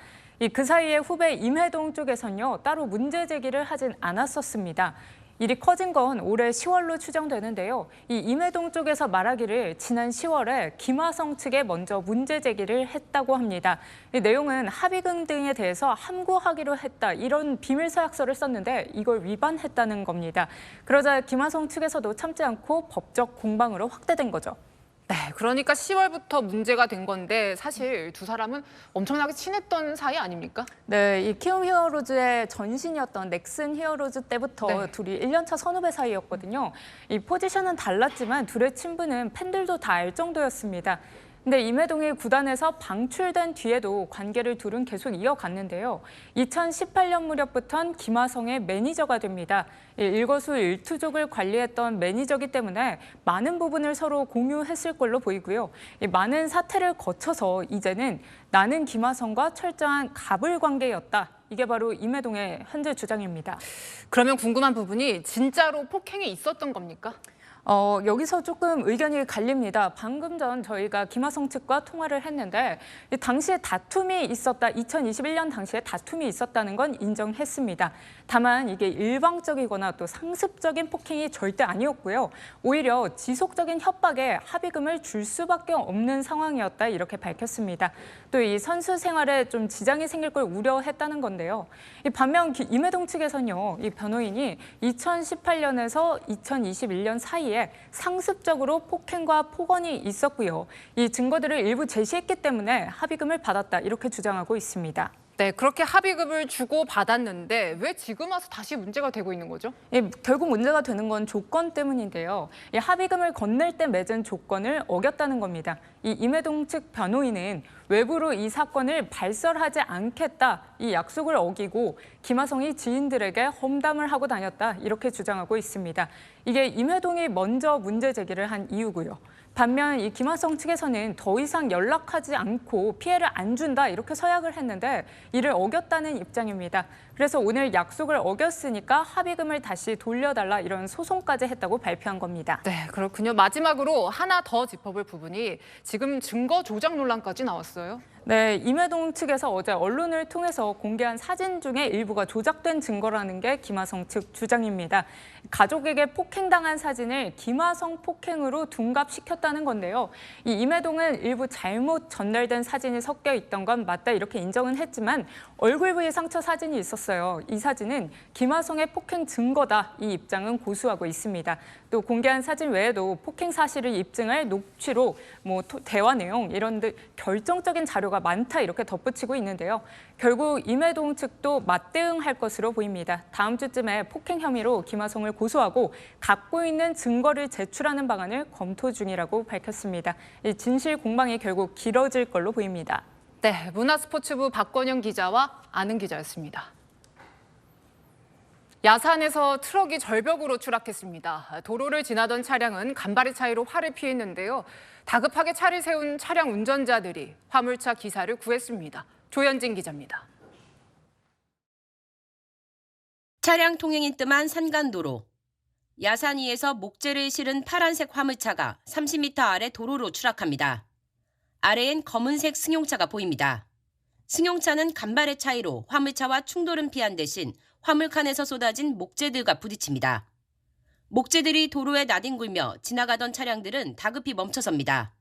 그 사이에 후배 임혜동 쪽에선요, 따로 문제 제기를 하진 않았었습니다. 일이 커진 건 올해 10월로 추정되는데요. 이 임혜동 쪽에서 말하기를 지난 10월에 김하성 측에 먼저 문제 제기를 했다고 합니다. 이 내용은 합의금 등에 대해서 함구하기로 했다, 이런 비밀 서약서를 썼는데 이걸 위반했다는 겁니다. 그러자 김하성 측에서도 참지 않고 법적 공방으로 확대된 거죠. 네, 그러니까 10월부터 문제가 된 건데 사실 두 사람은 엄청나게 친했던 사이 아닙니까? 네, 이 키움 히어로즈의 전신이었던 넥슨 히어로즈 때부터 둘이 1년차 선후배 사이였거든요. 이 포지션은 달랐지만 둘의 친분은 팬들도 다 알 정도였습니다. 근데 임혜동이 구단에서 방출된 뒤에도 관계를 둘은 계속 이어갔는데요. 2018년 무렵부터는 김하성의 매니저가 됩니다. 일거수일투족을 관리했던 매니저이기 때문에 많은 부분을 서로 공유했을 걸로 보이고요. 많은 사태를 거쳐서 이제는 나는 김하성과 철저한 갑을 관계였다. 이게 바로 임혜동의 현재 주장입니다. 그러면 궁금한 부분이 진짜로 폭행이 있었던 겁니까? 여기서 조금 의견이 갈립니다. 방금 전 저희가 김하성 측과 통화를 했는데 당시에 다툼이 있었다, 2021년 당시에 다툼이 있었다는 건 인정했습니다. 다만 이게 일방적이거나 또 상습적인 폭행이 절대 아니었고요. 오히려 지속적인 협박에 합의금을 줄 수밖에 없는 상황이었다, 이렇게 밝혔습니다. 또 이 선수 생활에 좀 지장이 생길 걸 우려했다는 건데요. 반면 임혜동 측에서는요, 이 변호인이 2018년에서 2021년 사이에 상습적으로 폭행과 폭언이 있었고요. 이 증거들을 일부 제시했기 때문에 합의금을 받았다, 이렇게 주장하고 있습니다. 네, 그렇게 합의금을 주고 받았는데 왜 지금 와서 다시 문제가 되고 있는 거죠? 결국 문제가 되는 건 조건 때문인데요. 이 합의금을 건넬 때 맺은 조건을 어겼다는 겁니다. 이 임해동 측 변호인은 외부로 이 사건을 발설하지 않겠다 이 약속을 어기고 김하성이 지인들에게 험담을 하고 다녔다 이렇게 주장하고 있습니다. 이게 임해동이 먼저 문제 제기를 한 이유고요. 반면 이 김하성 측에서는 더 이상 연락하지 않고 피해를 안 준다 이렇게 서약을 했는데 이를 어겼다는 입장입니다. 그래서 오늘 약속을 어겼으니까 합의금을 다시 돌려달라 이런 소송까지 했다고 발표한 겁니다. 네, 그렇군요. 마지막으로 하나 더 짚어볼 부분이 지금 증거 조작 논란까지 나왔어요. 네, 임해동 측에서 어제 언론을 통해서 공개한 사진 중에 일부가 조작된 증거라는 게 김하성 측 주장입니다. 가족에게 폭행당한 사진을 김하성 폭행으로 둔갑시켰다는 건데요. 이 임해동은 일부 잘못 전달된 사진이 섞여 있던 건 맞다 이렇게 인정은 했지만 얼굴 부위 상처 사진이 있었어요. 이 사진은 김하성의 폭행 증거다 이 입장은 고수하고 있습니다. 또 공개한 사진 외에도 폭행 사실을 입증할 녹취록, 대화 내용 이런 등 결정적인 자료가 많다 이렇게 덧붙이고 있는데요. 결국 임해동 측도 맞대응할 것으로 보입니다. 다음 주쯤에 폭행 혐의로 김하성을 고소하고 갖고 있는 증거를 제출하는 방안을 검토 중이라고 밝혔습니다. 이 진실 공방이 결국 길어질 걸로 보입니다. 네, 문화스포츠부 박건영 기자와 아는 기자였습니다. 야산에서 트럭이 절벽으로 추락했습니다. 도로를 지나던 차량은 간발의 차이로 화를 피했는데요. 다급하게 차를 세운 차량 운전자들이 화물차 기사를 구했습니다. 조현진 기자입니다. 차량 통행이 뜸한 산간도로. 야산 위에서 목재를 실은 파란색 화물차가 30m 아래 도로로 추락합니다. 아래엔 검은색 승용차가 보입니다. 승용차는 간발의 차이로 화물차와 충돌은 피한 대신 화물칸에서 쏟아진 목재들과 부딪힙니다. 목재들이 도로에 나뒹굴며 지나가던 차량들은 다급히 멈춰섭니다.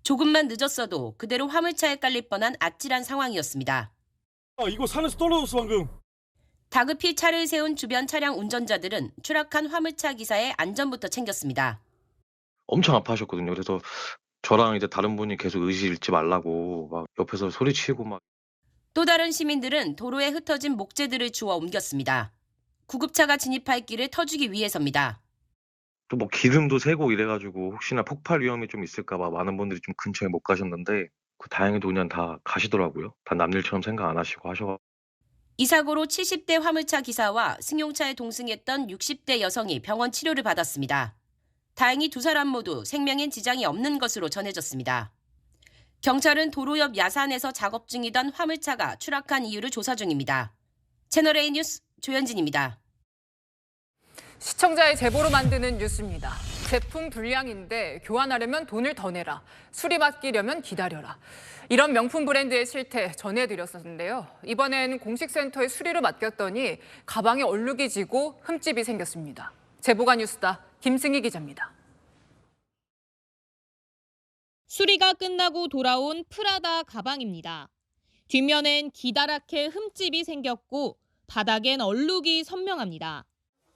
조금만 늦었어도 그대로 화물차에 깔릴 뻔한 아찔한 상황이었습니다. 이거 산에서 떨어졌어 방금. 다급히 차를 세운 주변 차량 운전자들은 추락한 화물차 기사의 안전부터 챙겼습니다. 엄청 아파하셨거든요. 그래서 저랑 이제 다른 분이 계속 의지 잃지 말라고 막 옆에서 소리치고 막. 또 다른 시민들은 도로에 흩어진 목재들을 주워 옮겼습니다. 구급차가 진입할 길을 터주기 위해서입니다. 또 뭐 기름도 새고 이래가지고 혹시나 폭발 위험이 좀 있을까 봐 많은 분들이 좀 근처에 못 가셨는데 다행히도 그냥 다 가시더라고요. 다 남일처럼 생각 안 하시고 하셔가지고. 이 사고로 70대 화물차 기사와 승용차에 동승했던 60대 여성이 병원 치료를 받았습니다. 다행히 두 사람 모두 생명엔 지장이 없는 것으로 전해졌습니다. 경찰은 도로 옆 야산에서 작업 중이던 화물차가 추락한 이유를 조사 중입니다. 채널A 뉴스 조현진입니다. 시청자의 제보로 만드는 뉴스입니다. 제품 불량인데 교환하려면 돈을 더 내라. 수리 맡기려면 기다려라. 이런 명품 브랜드의 실태 전해드렸었는데요. 이번엔 공식센터에 수리를 맡겼더니 가방에 얼룩이 지고 흠집이 생겼습니다. 제보가 뉴스다. 김승희 기자입니다. 수리가 끝나고 돌아온 프라다 가방입니다. 뒷면엔 기다랗게 흠집이 생겼고 바닥엔 얼룩이 선명합니다.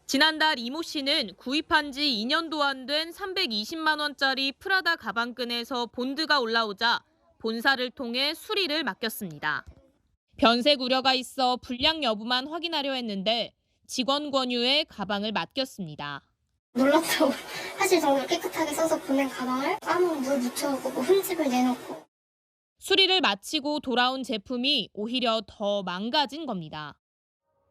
지난달 이모 씨는 구입한 지 2년도 안 된 320만 원짜리 프라다 가방끈에서 본드가 올라오자 본사를 통해 수리를 맡겼습니다. 변색 우려가 있어 불량 여부만 확인하려 했는데 직원 권유에 가방을 맡겼습니다. 놀랍다고 사실 정말 깨끗하게 써서 보낸 가방을 까먹은 물 묻혀오고 흠집을 내놓고. 수리를 마치고 돌아온 제품이 오히려 더 망가진 겁니다.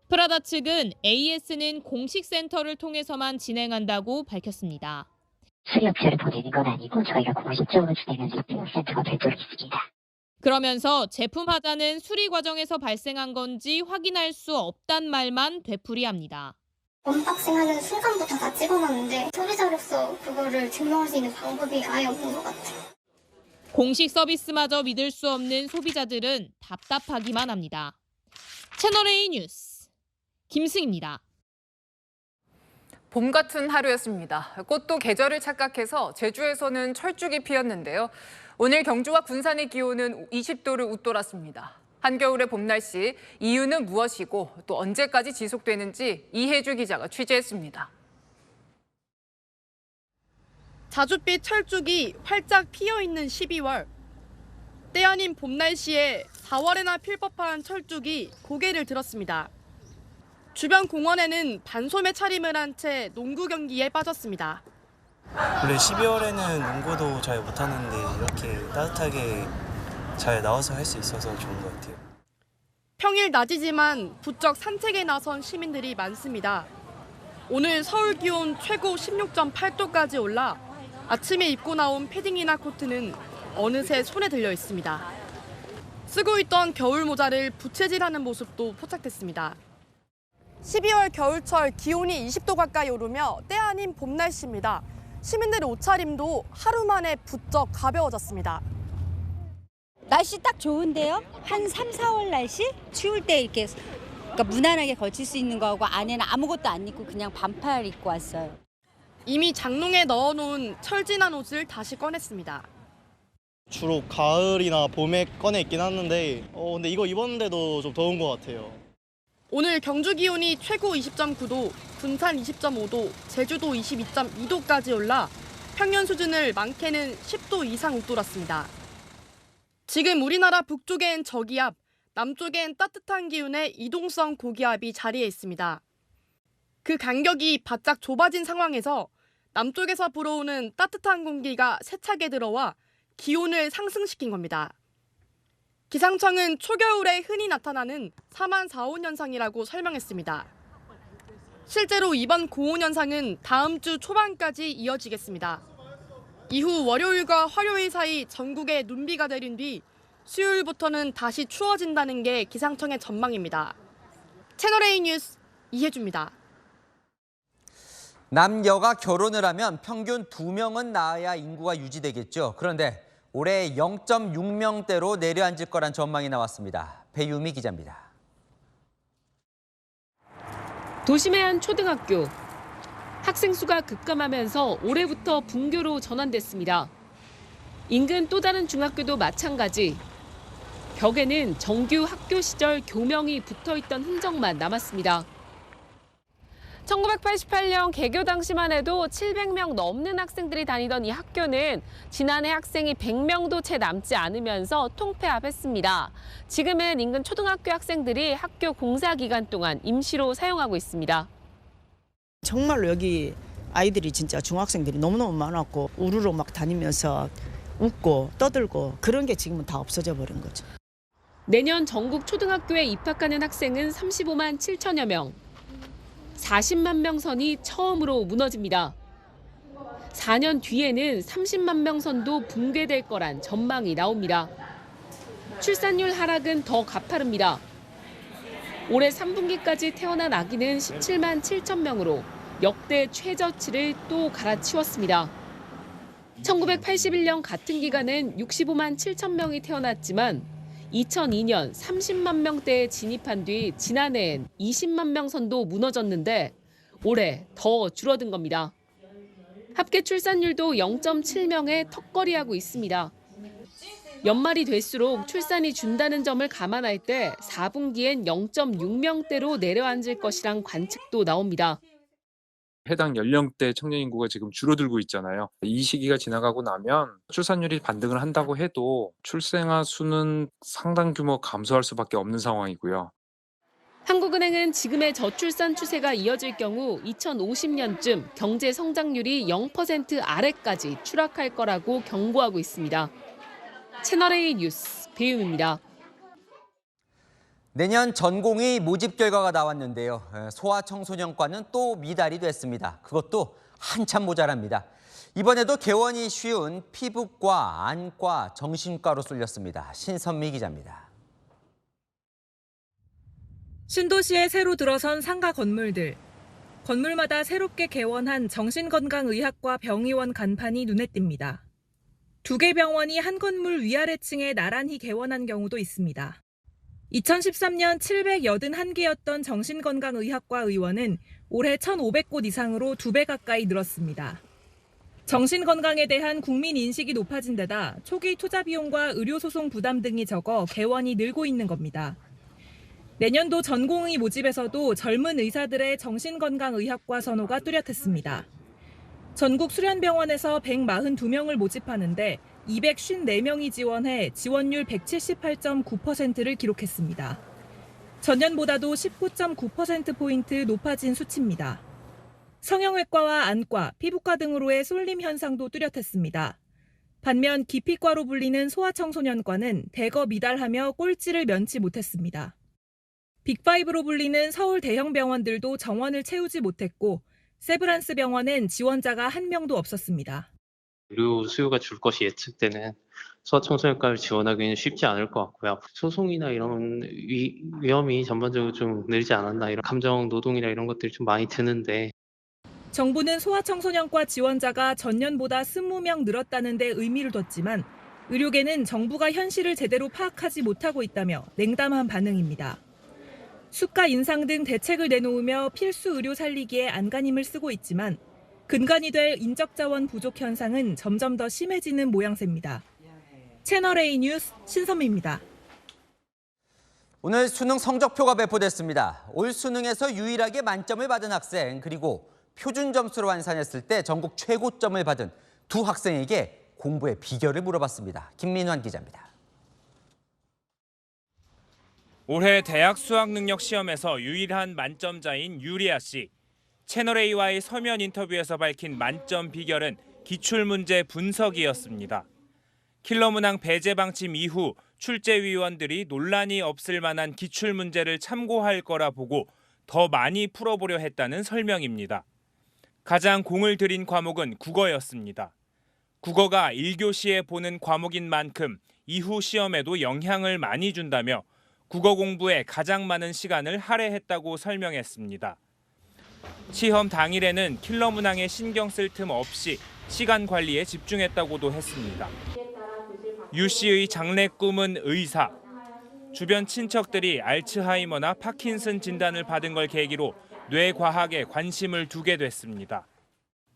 프라다 측은 AS는 공식 센터를 통해서만 진행한다고 밝혔습니다. 수리업체를 보내는 건 아니고 저희가 공식적으로 진행하는 센터가 별도로 있습니다. 그러면서 제품 하자는 수리 과정에서 발생한 건지 확인할 수 없단 말만 되풀이합니다. 언박싱하는 순간부터 다 찍어놨는데 소비자로서 그거를 증명할 수 있는 방법이 아예 없는 것 같아요. 공식 서비스마저 믿을 수 없는 소비자들은 답답하기만 합니다. 채널A 뉴스 김승희입니다. 봄 같은 하루였습니다. 꽃도 계절을 착각해서 제주에서는 철쭉이 피었는데요. 오늘 경주와 군산의 기온은 20도를 웃돌았습니다. 한겨울의 봄 날씨, 이유는 무엇이고 또 언제까지 지속되는지 이혜주 기자가 취재했습니다. 자줏빛 철쭉이 활짝 피어있는 12월. 때 아닌 봄 날씨에 4월에나 필 법한 철쭉이 고개를 들었습니다. 주변 공원에는 반소매 차림을 한 채 농구 경기에 빠졌습니다. 원래 12월에는 농구도 잘 못하는데 이렇게 따뜻하게 잘 나와서 할 수 있어서 좋은 것 같아요. 평일 낮이지만 부쩍 산책에 나선 시민들이 많습니다. 오늘 서울 기온 최고 16.8도까지 올라 아침에 입고 나온 패딩이나 코트는 어느새 손에 들려 있습니다. 쓰고 있던 겨울 모자를 부채질하는 모습도 포착됐습니다. 12월 겨울철 기온이 20도 가까이 오르며 때 아닌 봄 날씨입니다. 시민들의 옷차림도 하루 만에 부쩍 가벼워졌습니다. 날씨 딱 좋은데요? 한 3, 4월 날씨? 추울 때 이렇게 그러니까 무난하게 걸칠 수 있는 거하고 안에는 아무것도 안 입고 그냥 반팔 입고 왔어요. 이미 장롱에 넣어놓은 철진한 옷을 다시 꺼냈습니다. 주로 가을이나 봄에 꺼내 입긴 하는데 근데 이거 입었는데도 좀 더운 것 같아요. 오늘 경주 기온이 최고 20.9도, 군산 20.5도, 제주도 22.2도까지 올라 평년 수준을 많게는 10도 이상 웃돌았습니다. 지금 우리나라 북쪽엔 저기압, 남쪽엔 따뜻한 기운의 이동성 고기압이 자리해 있습니다. 그 간격이 바짝 좁아진 상황에서 남쪽에서 불어오는 따뜻한 공기가 세차게 들어와 기온을 상승시킨 겁니다. 기상청은 초겨울에 흔히 나타나는 4만 4온 현상이라고 설명했습니다. 실제로 이번 고온 현상은 다음 주 초반까지 이어지겠습니다. 이후 월요일과 화요일 사이 전국에 눈비가 내린 뒤 수요일부터는 다시 추워진다는 게 기상청의 전망입니다. 채널A 뉴스 이혜주입니다. 남녀가 결혼을 하면 평균 2명은 낳아야 인구가 유지되겠죠. 그런데 올해 0.6명대로 내려앉을 거란 전망이 나왔습니다. 배유미 기자입니다. 도심의 한 초등학교. 학생 수가 급감하면서 올해부터 분교로 전환됐습니다. 인근 또 다른 중학교도 마찬가지. 벽에는 정규 학교 시절 교명이 붙어있던 흔적만 남았습니다. 1988년 개교 당시만 해도 700명 넘는 학생들이 다니던 이 학교는 지난해 학생이 100명도 채 남지 않으면서 통폐합했습니다. 지금은 인근 초등학교 학생들이 학교 공사 기간 동안 임시로 사용하고 있습니다. 정말로 여기 아이들이 진짜 중학생들이 너무너무 많았고 우르르 막 다니면서 웃고 떠들고 그런 게 지금은 다 없어져 버린 거죠. 내년 전국 초등학교에 입학하는 학생은 35만 7천여 명. 40만 명 선이 처음으로 무너집니다. 4년 뒤에는 30만 명 선도 붕괴될 거란 전망이 나옵니다. 출산율 하락은 더 가파릅니다. 올해 3분기까지 태어난 아기는 17만 7천 명으로 역대 최저치를 또 갈아치웠습니다. 1981년 같은 기간엔 65만 7천 명이 태어났지만 2002년 30만 명대에 진입한 뒤 지난해엔 20만 명 선도 무너졌는데 올해 더 줄어든 겁니다. 합계 출산율도 0.7명에 턱걸이하고 있습니다. 연말이 될수록 출산이 준다는 점을 감안할 때 4분기엔 0.6명대로 내려앉을 것이란 관측도 나옵니다. 해당 연령대 청년 인구가 지금 줄어들고 있잖아요. 이 시기가 지나가고 나면 출산율이 반등을 한다고 해도 출생아 수는 상당 규모 감소할 수밖에 없는 상황이고요. 한국은행은 지금의 저출산 추세가 이어질 경우 2050년쯤 경제 성장률이 0% 아래까지 추락할 거라고 경고하고 있습니다. 채널A 뉴스 배유미입니다. 내년 전공의 모집 결과가 나왔는데요. 소아청소년과는 또 미달이 됐습니다. 그것도 한참 모자랍니다. 이번에도 개원이 쉬운 피부과, 안과, 정신과로 쏠렸습니다. 신선미 기자입니다. 신도시에 새로 들어선 상가 건물들. 건물마다 새롭게 개원한 정신건강의학과 병의원 간판이 눈에 띕니다. 2개 병원이 한 건물 위아래층에 나란히 개원한 경우도 있습니다. 2013년 781개였던 정신건강의학과 의원은 올해 1,500곳 이상으로 2배 가까이 늘었습니다. 정신건강에 대한 국민 인식이 높아진 데다 초기 투자 비용과 의료소송 부담 등이 적어 개원이 늘고 있는 겁니다. 내년도 전공의 모집에서도 젊은 의사들의 정신건강의학과 선호가 뚜렷했습니다. 전국 수련병원에서 142명을 모집하는데 254명이 지원해 지원율 178.9%를 기록했습니다. 전년보다도 19.9%포인트 높아진 수치입니다. 성형외과와 안과, 피부과 등으로의 쏠림 현상도 뚜렷했습니다. 반면 기피과로 불리는 소아청소년과는 대거 미달하며 꼴찌를 면치 못했습니다. 빅5로 불리는 서울 대형 병원들도 정원을 채우지 못했고 세브란스 병원엔 지원자가 한 명도 없었습니다. 의료 수요가 줄 것이 예측되는 소아청소년과를 지원하기는 쉽지 않을 것 같고요. 소송이나 이런 위험이 전반적으로 좀 늘지 않았나, 이런 감정 노동이나 이런 것들이 좀 많이 드는데. 정부는 소아청소년과 지원자가 전년보다 20명 늘었다는 데 의미를 뒀지만 의료계는 정부가 현실을 제대로 파악하지 못하고 있다며 냉담한 반응입니다. 수가 인상 등 대책을 내놓으며 필수 의료 살리기에 안간힘을 쓰고 있지만 근간이 될 인적 자원 부족 현상은 점점 더 심해지는 모양새입니다. 채널A 뉴스 신선미입니다. 오늘 수능 성적표가 배포됐습니다. 올 수능에서 유일하게 만점을 받은 학생, 그리고 표준 점수로 환산했을 때 전국 최고점을 받은 두 학생에게 공부의 비결을 물어봤습니다. 김민환 기자입니다. 올해 대학 수학능력 시험에서 유일한 만점자인 유리아 씨. 채널A와의 서면 인터뷰에서 밝힌 만점 비결은 기출문제 분석이었습니다. 킬러 문항 배제 방침 이후 출제위원들이 논란이 없을 만한 기출문제를 참고할 거라 보고 더 많이 풀어보려 했다는 설명입니다. 가장 공을 들인 과목은 국어였습니다. 국어가 1교시에 보는 과목인 만큼 이후 시험에도 영향을 많이 준다며 국어 공부에 가장 많은 시간을 할애했다고 설명했습니다. 시험 당일에는 킬러 문항에 신경 쓸 틈 없이 시간 관리에 집중했다고도 했습니다. 유 씨의 장래 꿈은 의사. 주변 친척들이 알츠하이머나 파킨슨 진단을 받은 걸 계기로 뇌과학에 관심을 두게 됐습니다.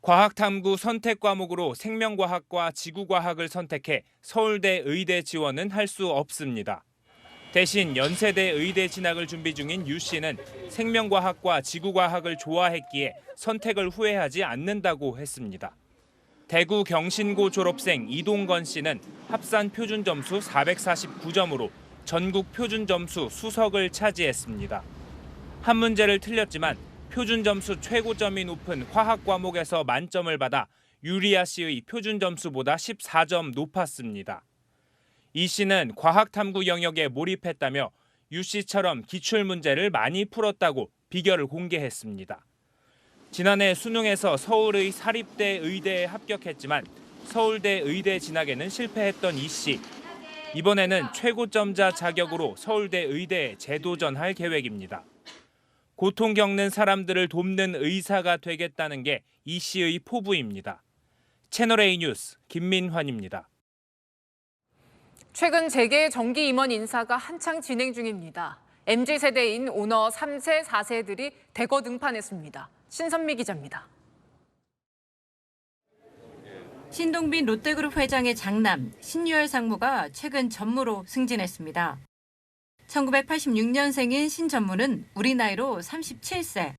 과학탐구 선택 과목으로 생명과학과 지구과학을 선택해 서울대 의대 지원은 할 수 없습니다. 대신 연세대 의대 진학을 준비 중인 유 씨는 생명과학과 지구과학을 좋아했기에 선택을 후회하지 않는다고 했습니다. 대구 경신고 졸업생 이동건 씨는 합산 표준 점수 449점으로 전국 표준 점수 수석을 차지했습니다. 한 문제를 틀렸지만 표준 점수 최고점이 높은 화학 과목에서 만점을 받아 유리아 씨의 표준 점수보다 14점 높았습니다. 이 씨는 과학 탐구 영역에 몰입했다며 유 씨처럼 기출 문제를 많이 풀었다고 비결을 공개했습니다. 지난해 수능에서 서울의 사립대 의대에 합격했지만 서울대 의대 진학에는 실패했던 이 씨. 이번에는 최고점자 자격으로 서울대 의대에 재도전할 계획입니다. 고통 겪는 사람들을 돕는 의사가 되겠다는 게 이 씨의 포부입니다. 채널A 뉴스 김민환입니다. 최근 재계 정기 임원 인사가 한창 진행 중입니다. MZ세대인 오너 3세, 4세들이 대거 등판했습니다. 신선미 기자입니다. 신동빈 롯데그룹 회장의 장남 신유열 상무가 최근 전무로 승진했습니다. 1986년생인 신 전무는 우리 나이로 37세.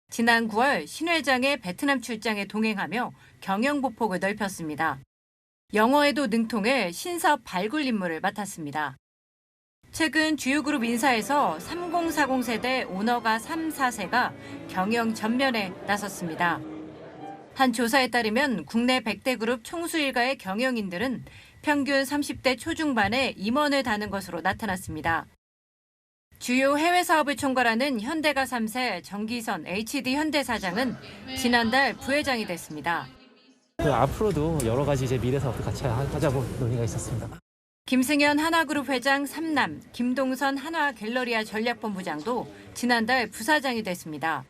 지난 9월 신 회장의 베트남 출장에 동행하며 경영 보폭을 넓혔습니다. 영어에도 능통해 신사업 발굴 임무를 맡았습니다. 최근 주요 그룹 인사에서 3040 세대 오너가 3, 4세가 경영 전면에 나섰습니다. 한 조사에 따르면 국내 100대 그룹 총수 일가의 경영인들은 평균 30대 초중반에 임원을 다는 것으로 나타났습니다. 주요 해외 사업을 총괄하는 현대가 3세 정기선 HD 현대 사장은 지난달 부회장이 됐습니다. 앞으로도 여러 가지 이제 미래 사업도 같이 하자고 논의가 있었습니다. 김승현 한화그룹 회장 3남, 김동선 한화갤러리아 전략본부장도 지난달 부사장이 됐습니다.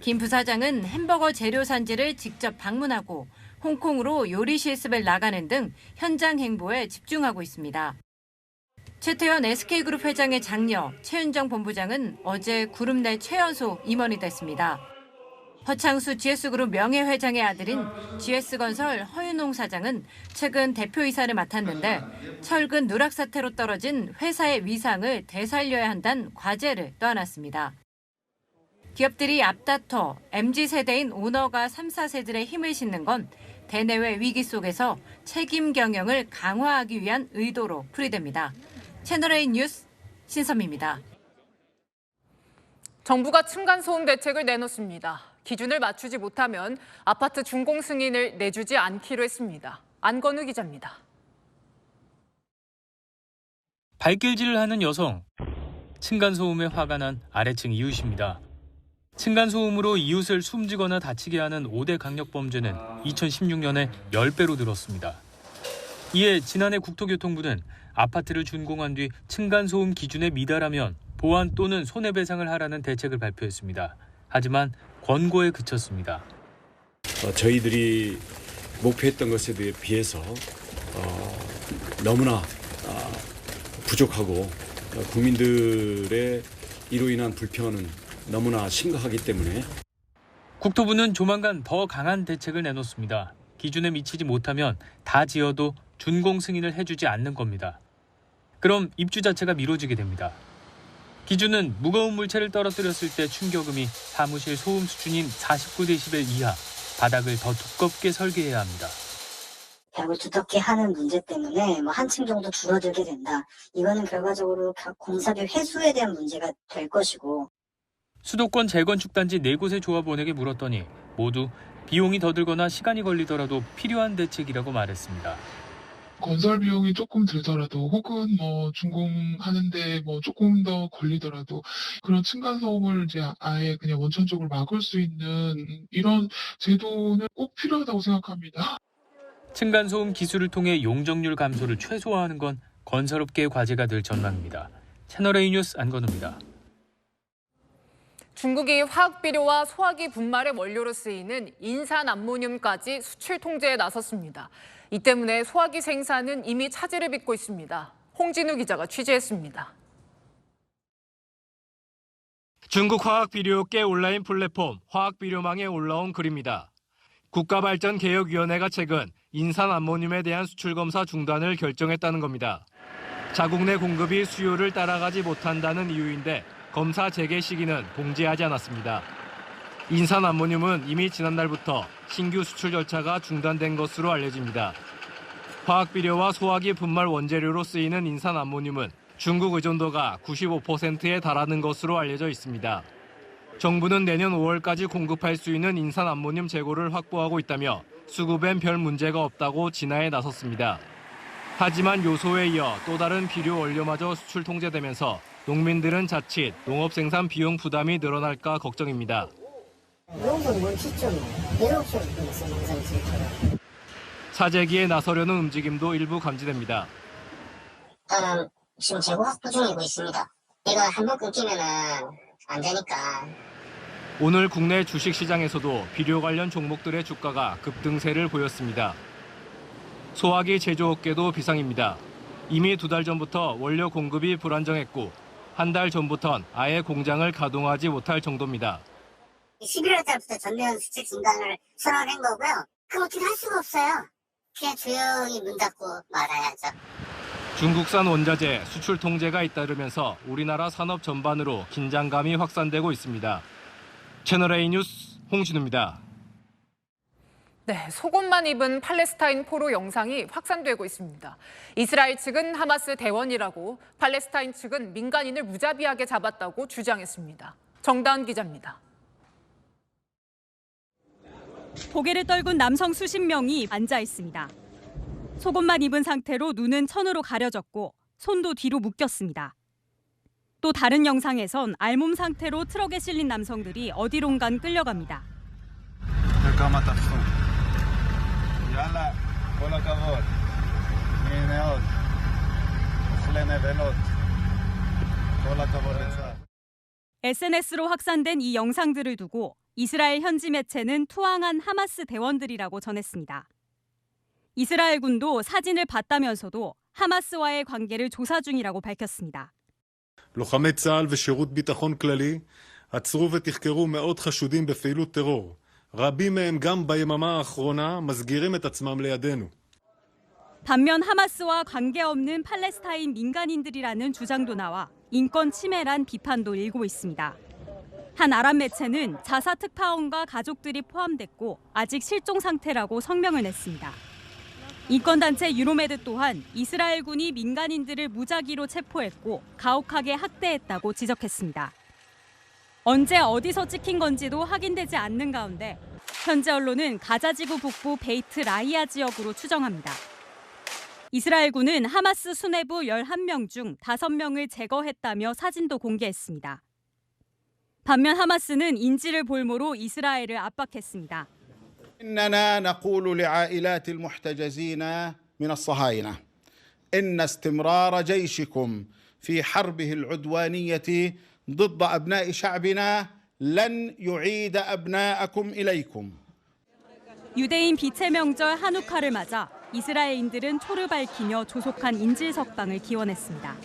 김 부사장은 햄버거 재료 산지를 직접 방문하고 홍콩으로 요리 실습을 나가는 등 현장 행보에 집중하고 있습니다. 최태원 SK그룹 회장의 장녀 최은정 본부장은 어제 그룹 내 최연소 임원이 됐습니다. 허창수 GS그룹 명예회장의 아들인 GS건설 허윤홍 사장은 최근 대표이사를 맡았는데 철근 누락 사태로 떨어진 회사의 위상을 되살려야 한다는 과제를 떠안았습니다. 기업들이 앞다퉈 MZ세대인 오너가 3, 4세들의 힘을 싣는 건 대내외 위기 속에서 책임 경영을 강화하기 위한 의도로 풀이됩니다. 채널A 뉴스 신선미입니다. 정부가 층간소음 대책을 내놓습니다. 기준을 맞추지 못하면 아파트 준공 승인을 내주지 않기로 했습니다. 안건우 기자입니다. 발길질을 하는 여성. 층간소음에 화가 난 아래층 이웃입니다. 층간소음으로 이웃을 숨지거나 다치게 하는 5대 강력범죄는 2016년에 10배로 늘었습니다. 이에 지난해 국토교통부는 아파트를 준공한 뒤 층간소음 기준에 미달하면 보완 또는 손해배상을 하라는 대책을 발표했습니다. 하지만 권고에 그쳤습니다. 저희들이 목표했던 것에 비해서 너무나 부족하고 국민들의 이로 인한 불편은 너무나 심각하기 때문에 국토부는 조만간 더 강한 대책을 내놓습니다. 기준에 미치지 못하면 다 지어도 준공 승인을 해주지 않는 겁니다. 그럼 입주 자체가 미뤄지게 됩니다. 기준은 무거운 물체를 떨어뜨렸을 때 충격음이 사무실 소음 수준인 49데시벨 이하, 바닥을 더 두껍게 설계해야 합니다. 벽을 두텁게 하는 문제 때문에 한층 정도 줄어들게 된다. 이거는 결과적으로 공사비 회수에 대한 문제가 될 것이고. 수도권 재건축 단지 4곳의 조합원에게 물었더니 모두 비용이 더 들거나 시간이 걸리더라도 필요한 대책이라고 말했습니다. 건설 비용이 조금 들더라도 혹은 준공하는데 조금 더 걸리더라도 그런 층간소음을 이제 아예 그냥 원천적으로 막을 수 있는 이런 제도는 꼭 필요하다고 생각합니다. 층간소음 기술을 통해 용적률 감소를 최소화하는 건 건설업계의 과제가 될 전망입니다. 채널A 뉴스 안건우입니다. 중국이 화학비료와 소화기 분말의 원료로 쓰이는 인산암모늄까지 수출 통제에 나섰습니다. 이 때문에 소화기 생산은 이미 차질을 빚고 있습니다. 홍진우 기자가 취재했습니다. 중국 화학비료업계 온라인 플랫폼 화학비료망에 올라온 글입니다. 국가발전개혁위원회가 최근 인산암모늄에 대한 수출 검사 중단을 결정했다는 겁니다. 자국 내 공급이 수요를 따라가지 못한다는 이유인데 검사 재개 시기는 공지하지 않았습니다. 인산암모늄은 이미 지난달부터 신규 수출 절차가 중단된 것으로 알려집니다. 화학비료와 소화기 분말 원재료로 쓰이는 인산암모늄은 중국 의존도가 95%에 달하는 것으로 알려져 있습니다. 정부는 내년 5월까지 공급할 수 있는 인산암모늄 재고를 확보하고 있다며 수급엔 별 문제가 없다고 진화에 나섰습니다. 하지만 요소에 이어 또 다른 비료 원료마저 수출 통제되면서 농민들은 자칫 농업 생산 비용 부담이 늘어날까 걱정입니다. 사재기에 나서려는 움직임도 일부 감지됩니다. 일단은 지금 재고 확보 중이고 있습니다. 이거 한번 끊기면은 안 되니까. 오늘 국내 주식시장에서도 비료 관련 종목들의 주가가 급등세를 보였습니다. 소화기 제조업계도 비상입니다. 이미 2달 전부터 원료 공급이 불안정했고 한 달 전부턴 아예 공장을 가동하지 못할 정도입니다. 11월 달부터 전면 수출 중단을 선언한 거고요. 그럼 어떻게 할 수가 없어요. 그냥 조용히 문 닫고 말아야죠. 중국산 원자재 수출 통제가 잇따르면서 우리나라 산업 전반으로 긴장감이 확산되고 있습니다. 채널A 뉴스 홍진우입니다. 네, 속옷만 입은 팔레스타인 포로 영상이 확산되고 있습니다. 이스라엘 측은 하마스 대원이라고, 팔레스타인 측은 민간인을 무자비하게 잡았다고 주장했습니다. 정다은 기자입니다. 고개를 떨군 남성 수십 명이 앉아 있습니다. 속옷만 입은 상태로 눈은 천으로 가려졌고 손도 뒤로 묶였습니다. 또 다른 영상에선 알몸 상태로 트럭에 실린 남성들이 어디론간 끌려갑니다. SNS로 확산된 이 영상들을 두고 이스라엘 현지 매체는 투항한 하마스 대원들이라고 전했습니다. 이스라엘군도 사진을 봤다면서도 하마스와의 관계를 조사 중이라고 밝혔습니다. לוחמי צה"ל ושירות ביטחון כללי עצרו ותחקרו מאות חשודים בפעילות טרור. רבים מהם גם ביממה האחרונה מסגירים את עצמם לידינו. 반면 하마스와 관계없는 팔레스타인 민간인들이라는 주장도 나와 인권 침해란 비판도 일고 있습니다. 한 아랍 매체는 자사 특파원과 가족들이 포함됐고 아직 실종 상태라고 성명을 냈습니다. 인권단체 유로메드 또한 이스라엘군이 민간인들을 무작위로 체포했고 가혹하게 학대했다고 지적했습니다. 언제 어디서 찍힌 건지도 확인되지 않는 가운데 현재 언론은 가자지구 북부 베이트 라히아 지역으로 추정합니다. 이스라엘군은 하마스 수뇌부 11명 중 5명을 제거했다며 사진도 공개했습니다. 반면 하마스는 인질을 볼모로 이스라엘을 압박했습니다. إننا نقول لعائلات المحتجزين من الصهاينة إن استمرار جيشكم في حربه العدوانية ضد أبناء شعبنا لن يعيد أبناءكم إليكم. 유대인 빛의 명절 하누카를 맞아 이스라엘인들은 초를 밝히며 조속한 인질 석방을 기원했습니다.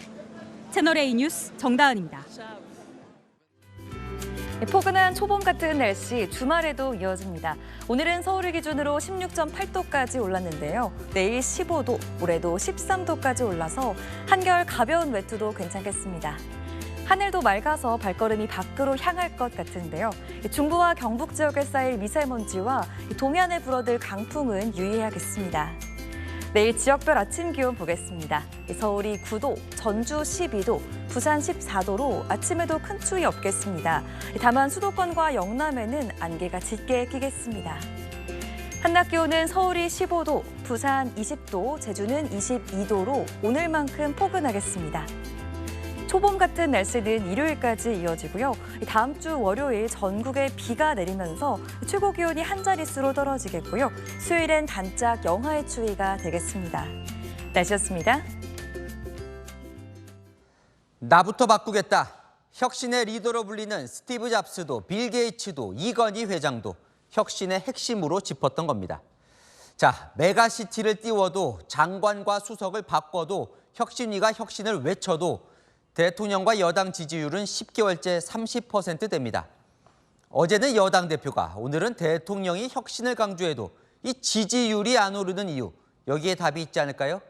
채널A 뉴스 정다은입니다. 포근한 초봄 같은 날씨 주말에도 이어집니다. 오늘은 서울을 기준으로 16.8도까지 올랐는데요. 내일 15도, 모레도 13도까지 올라서 한결 가벼운 외투도 괜찮겠습니다. 하늘도 맑아서 발걸음이 밖으로 향할 것 같은데요. 중부와 경북 지역에 쌓일 미세먼지와 동해안에 불어들 강풍은 유의해야겠습니다. 내일 지역별 아침 기온 보겠습니다. 서울이 9도, 전주 12도, 부산 14도로 아침에도 큰 추위 없겠습니다. 다만 수도권과 영남에는 안개가 짙게 끼겠습니다. 한낮 기온은 서울이 15도, 부산 20도, 제주는 22도로 오늘만큼 포근하겠습니다. 초봄 같은 날씨는 일요일까지 이어지고요. 다음 주 월요일 전국에 비가 내리면서 최고 기온이 한 자릿수로 떨어지겠고요. 수요일엔 반짝 영하의 추위가 되겠습니다. 날씨였습니다. 나부터 바꾸겠다. 혁신의 리더로 불리는 스티브 잡스도 빌 게이츠도 이건희 회장도 혁신의 핵심으로 짚었던 겁니다. 자, 메가시티를 띄워도 장관과 수석을 바꿔도 혁신위가 혁신을 외쳐도 대통령과 여당 지지율은 10개월째 30%대입니다. 어제는 여당 대표가, 오늘은 대통령이 혁신을 강조해도 이 지지율이 안 오르는 이유, 여기에 답이 있지 않을까요?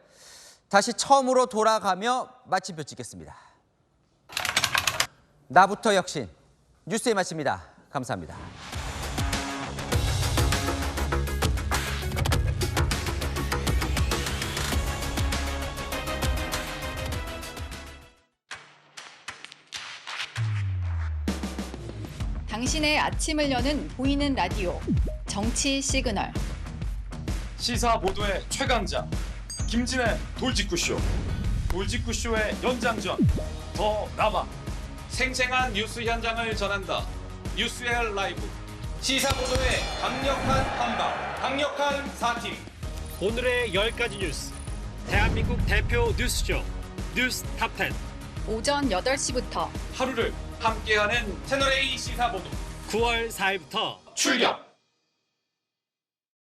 다시 처음으로 돌아가며 마침표 찍겠습니다. 나부터 혁신, 뉴스의 맛입니다. 감사합니다. 당신의 아침을 여는 보이는 라디오, 정치 시그널. 시사 보도의 최강자, 김진의 돌직구쇼. 돌직구쇼의 연장전, 더 남아. 생생한 뉴스 현장을 전한다. 뉴스의 라이브. 시사 보도의 강력한 한방, 강력한 4팀. 오늘의 10가지 뉴스. 대한민국 대표 뉴스쇼, 뉴스 탑10. 오전 8시부터 하루를 함께하는 채널A 시사보도 9월 4일부터 출격!